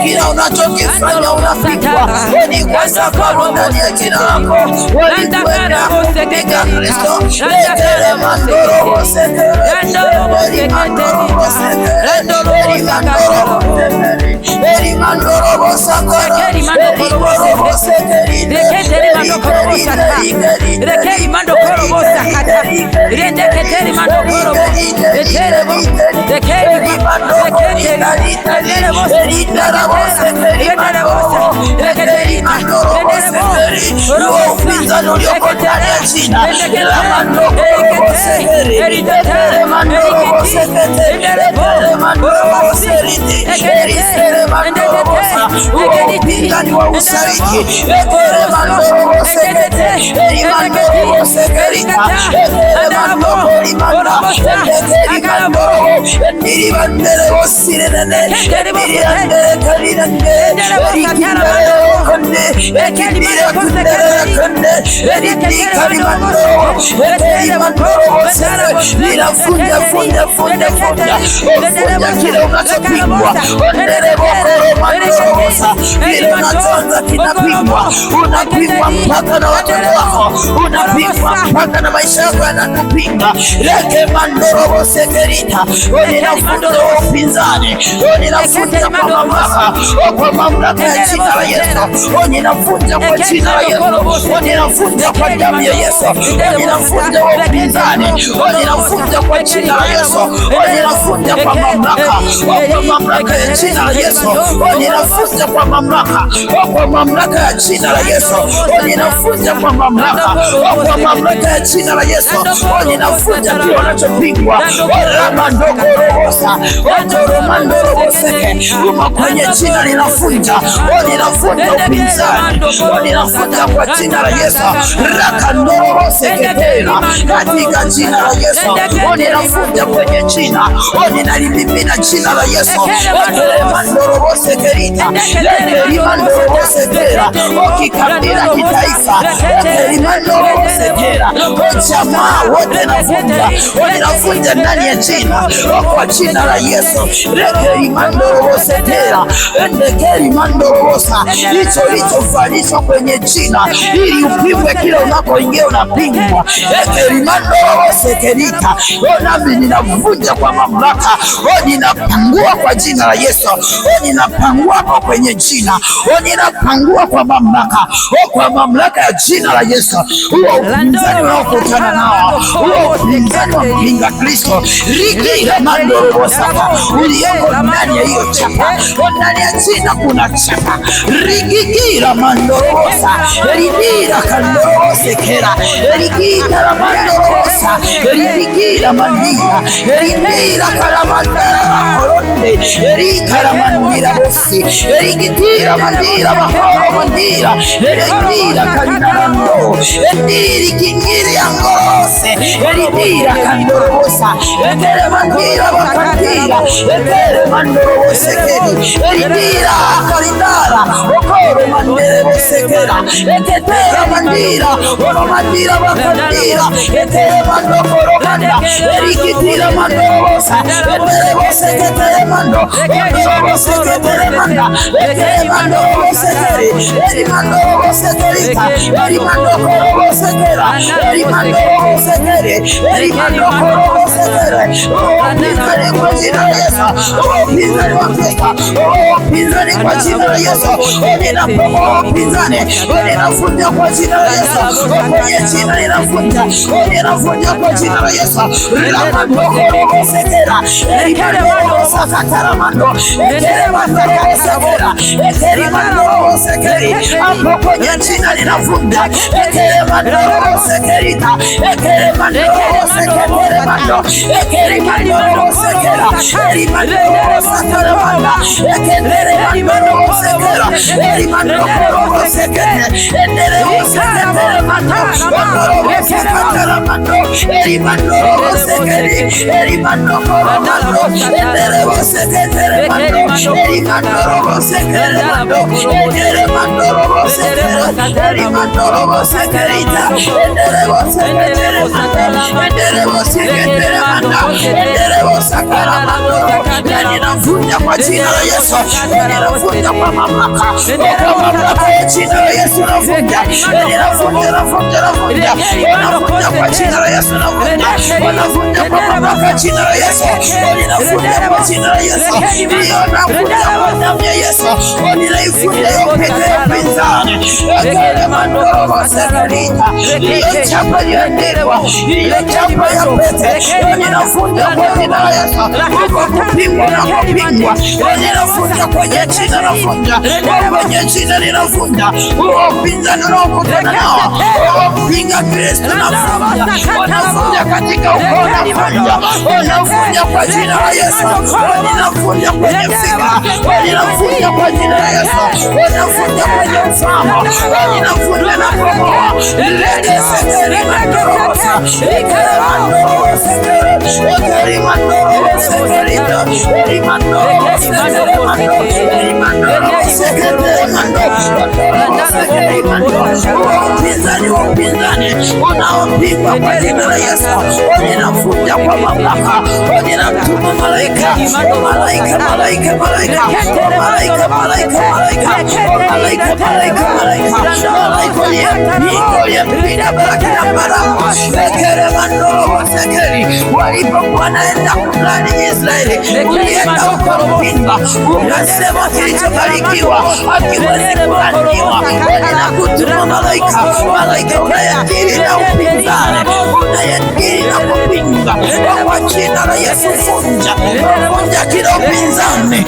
Kila unachokifanya unapigwa, ni kwa sababu ndani ya jina lako walikuweka kupinga Kristo. Lekere mandorobo sekere, eri mandorobo sekere, eri mandorobo sekere, eri mandorobo sakara, eri mandorobo sekere, lekere mandorobo sakara, lekere mandorobo sakara, lekere mandorobo, lekere mandorobo, lekere mandorobo sekere, upinzani ulioko ndani ya jina, la mandorobo sekere, lekere mandorobo sekere, lekere mandorobo sekere, lekere mandorobo sekere, upinzani wa usaliti, lekere mandorobo sekere, lekere mandorobo sekere, lekere mandorobo limanda, lekere mandorobo, ndiri bandere osirene, ndiri andere karirande, ekindere konde, ekindire kundere konde, ekindire karimandoro, ekindire mandorobo sekere, ninafunja kile unachopingwa, ondere bokoro mandorobo sa, kile unachoanza kinapingwa, unapingwa mpaka na watoto wako, unapingwa mpaka na maisha yako yanakupinga. Leke mandorobo sekerita, ninafunja upinzani, ninafunja kwa mamlaka ya jina la Yesu, ninafunja kwa jina la Yesu, ninafunja kwa damu ya Yesu, ninafunja upinzani, ninafunja kwa jina la Yesu, ninafunja kwa mamlaka ya jina la Yesu, ninafunja kwa mamlaka, kwa mamlaka ya jina la Yesu. Ninavunja kwa mamlaka, kwa mamlaka ya jina la Yesu. Ninavunja kile wanachopingwa. Ramandokorosa, Otoromandoroboseke, kwenye jina ninavunja. Ninavunja upinzani. Ninavunja kwa jina la Yesu. Rakandoroboseketela, katika jina la Yesu. Ninavunja kwenye jina. Ninalipimina jina la Yesu. Mandorobosekerita, Mandorobosekera, ukikabila kitaifa, Mandorobosekera, jamaa wote navunja, ninavunja ndani ya jina, kwa jina la Yesu. Mandorobosekera, Mandorobosa, hicho ilichovalishwa kwenye jina ili upimwe kile unapoingia unapimwa. Mandorobosekerita, nami ninavunja kwa mamlaka, ninapangua kwa jina la Yesu. Ninapangua hapo kwenye jina, ninapangua kwa mamlaka ya jina la Yesu. Huo upinzani unaokutana nao, huo upinzani wa mpinga Kristo, rigira mandorobosaka, ulioko ndani ya hiyo chapa, ndani ya jina kuna chapa, rigigira mandorobosa, rigira kandorobosekera, rigira mandorobosa, rigira mandira, rigira kalamandara koronde, rigira mandira bosi, rigira mandira mahoro mandira, rigira kalinarando, rigira kingiri angorose, rigira kandorobosa, rigira mandira bakandira, rigira mandorobosekeri, rigira kalindara, okoro mandere bosekera, rigira mandira, oro mandira bakandira, rigira mandokoro manda, rigira mandorobosa, rigira bosekere mando, mandorobosekere manda, rigira mandorobosekeri, rigira mandorobosekerita, rigira mandokorobosekera, rigira mandorobosekeri, rigira mandokorobosekere, upinzani kwa jina la Yesu, upinzani wa Kristo, upinzani kwa jina la Yesu, ninapomoa upinzani, ninavunja kwa jina la Yesu, kwenye jina ninavunja, ninavunja kwa jina la Yesu, ramandokorobosekera, rigira mandorobosakataramando, rigira mandorobosekera, rigira mandorobosekeri, hapo kwenye jina ninavunja, rigira mandorobosekerita, rigira mandorobosekere mando, rigira mandorobosekera, rigira mandorobosakaramanda, rigira mandorobosekera, rigira mandokorobosekere, rigira bosekere mando, mandorobosakaramando, rigira mandorobosekeri, rigira mandokoromando, rigira bosekere mando, rigira mandorobosekere mando, rigira mandorobosekera, rigira mandorobosekerita, rigira bosekere mando, rigira bosekere mando, rigira bosakaramando, ninavunja kwa jina la Yesu, ninavunja kwa mamlaka, kwa mamlaka ya jina la Yesu navunja, ninavunja, ninavunja kwa jina la Yesu navunja, ninavunja kwa mamlaka ya jina la Yesu, ninavunja kwa jina la Yesu, ninavunja kwa damu ya Yesu, ninaifunja yote ya pinzani, rigira mandorobosekerita, ile chapa iliyoandikwa, ile chapa ya pete, ninavunja kwa jina la Yesu, kwa kupingwa na kupingwa, ninavunja kwenye jina, navunja kwenye jina, ninavunja huo upinzani unaokutana nao, kupinga Kristo navunja, wanavunja katika ukoo navunja, wanavunja kwa jina la Yesu, ninavunja kwenye fikra, ninavunja kwa jina la Yesu, wanavunja kwenye mfamo, ninavunja na kumoa, legesekeri mandorosa, ikere mandorosekeri, ikeri mandorosekerita, ikeri mandorosekeri mando, ikeri mandorosekeri mando, mandorosekeri mando, upinzani unaopigwa kwa jina la Yesu, ninavunja kwa mamlaka, ninatuma malaika walipokuwa naenda kumlani Israeli, ulienda ukampinga, ukasema kilichobarikiwa hakiwezi kulaniwa, ninakutuma malaika unayakiri na upinzani, unayakiri na kupinga, kwa jina la Yesu vunja kila upinzani,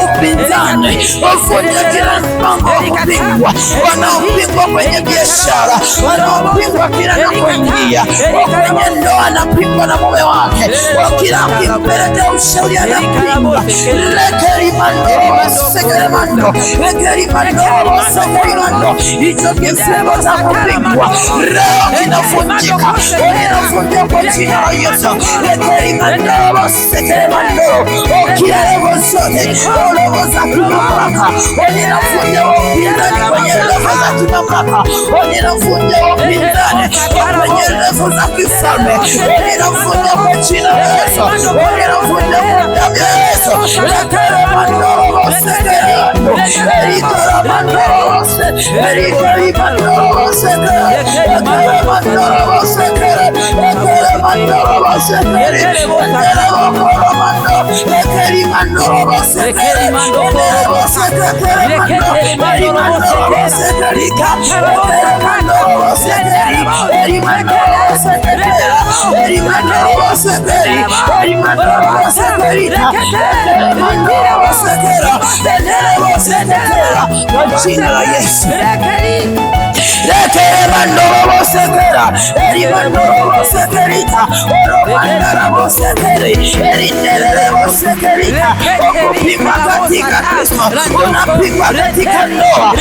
upinzani upinzani, uvunje kila mpango wa kupingwa, wanaopingwa kwenye biashara, wanaopingwa kila anapoingia, kwenye ndoa anapingwa na mume wake, kila akimpelekea ushauri anapingwa. Hicho kifungo cha kupingwa leo kinavunjika, kinavunjika kwa jina la Yesu. Kila levo zote, levo za kimamlaka, ninavunja upinzani kwenye levo za kimamlaka, ninavunja upinzani kwenye levo za kifalme, ninavunja kwa jina la Yesu, ninavunja kwa damu ya Yesu. Kwa jina la Yesu. Kupima katika Kristo, unapima katika ndoa.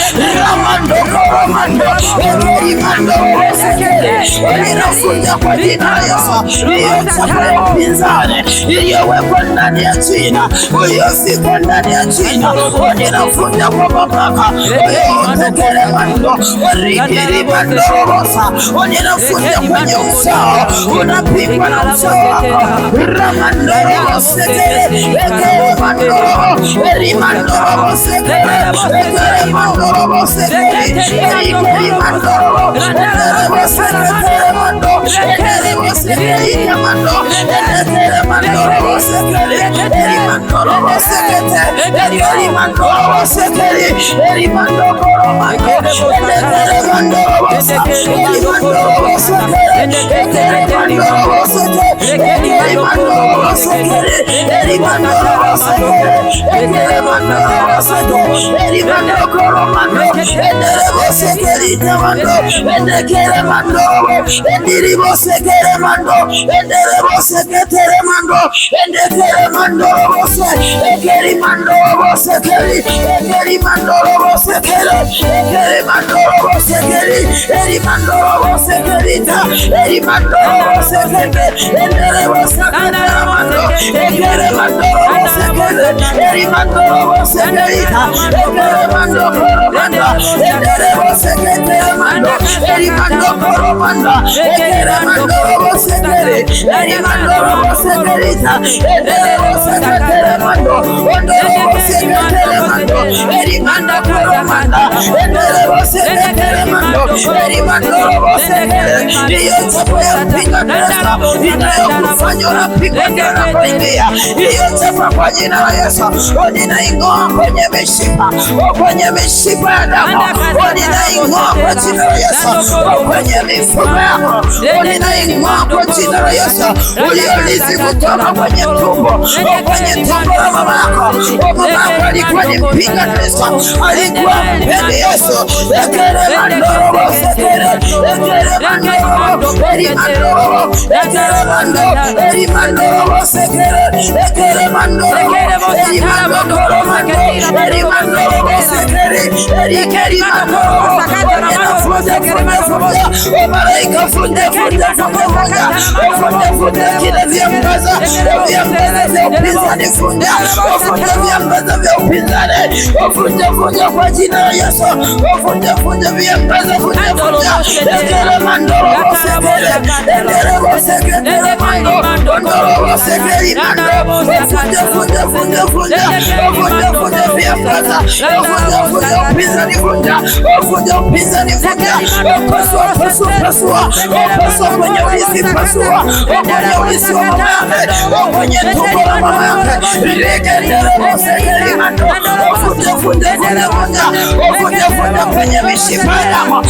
Ninafunja kwa jina la Yesu hiyo chapa ya upinzani iliyowekwa ndani ya jina, iliyofikwa ndani ya jina. Ninafunja kwa mamlaka ninafunja kwenye uzao, unapigwa na uzao wako. Kwa jina la Yesu, ninaing'oa kwenye mishipa, kwenye mishipa ya damu, ninaing'oa kwa jina la Yesu, kwenye mifupa yako, ninaing'oa kwa jina la Yesu. Uliolisi kutoka kwenye tumbo, kwenye tumbo la mama yako. Mama yako alikuwa ni mpinga Kristo, alikuwa mpendi Yesu. Kwa jina la Yesu, kwenye mishipa yako,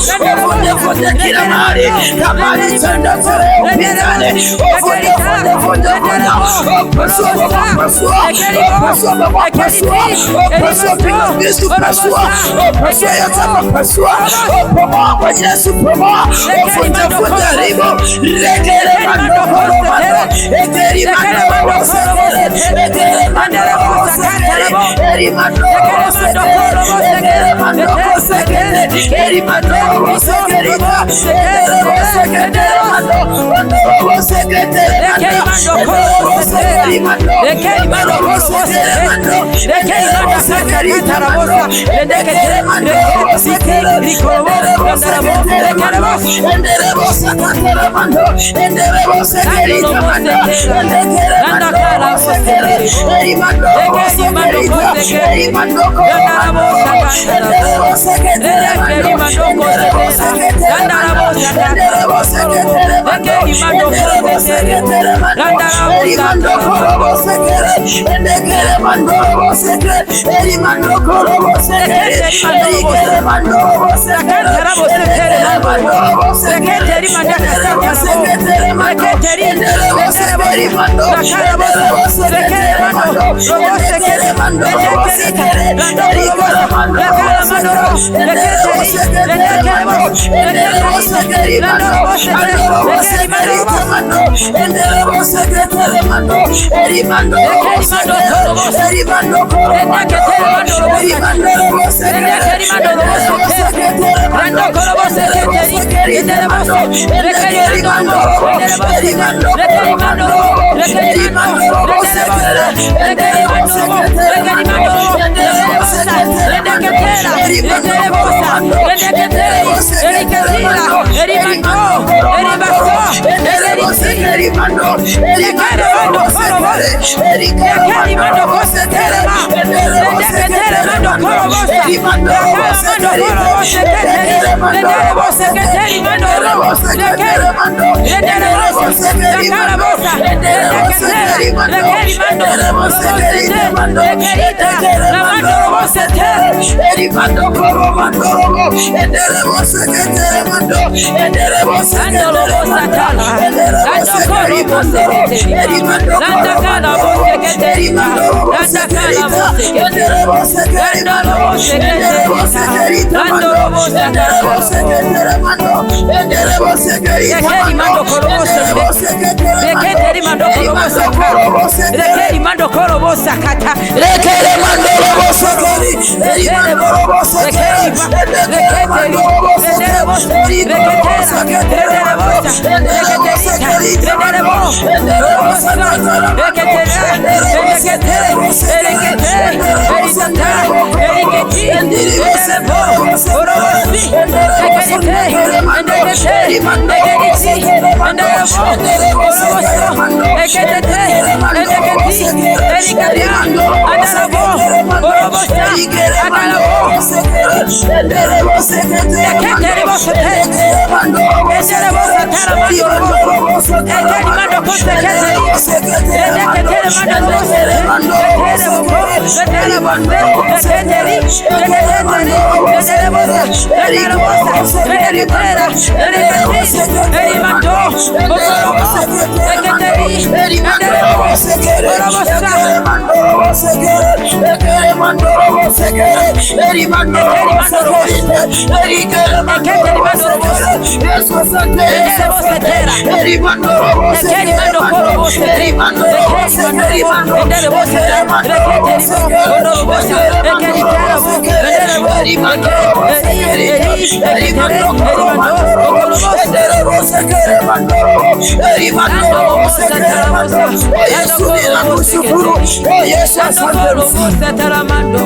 uvunje kila mahali kama litanda upinzani, uvunje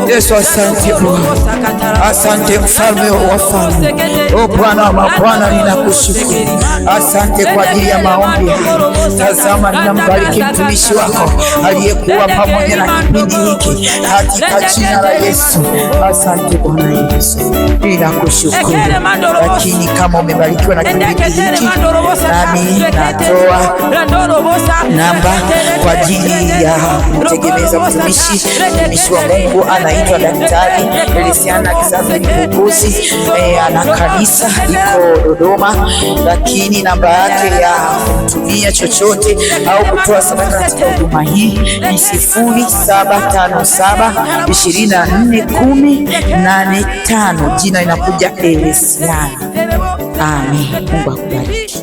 Yesu, asante Bwana, asante mfalme wa wafalme, o Bwana wa mabwana, ninakushukuru. Asante kwa ajili ya maombi. Tazama, ninambariki mtumishi wako aliyekuwa pamoja na kipindi hiki katika jina la Yesu. Asante Bwana Yesu, ninakushukuru. Lakini kama umebarikiwa na kipindi hiki, nami anatoa namba kwa ajili ya kutegemeza mtumishi wa Mungu anaitwa Daktari Elisiana Xavier Mbukuzi. Ana kanisa iko Dodoma, lakini namba yake ya kutumia chochote au kutoa sadaka katika huduma hii ni 0757241085. Jina inakuja Elisiana. Amen. Mungu akubariki.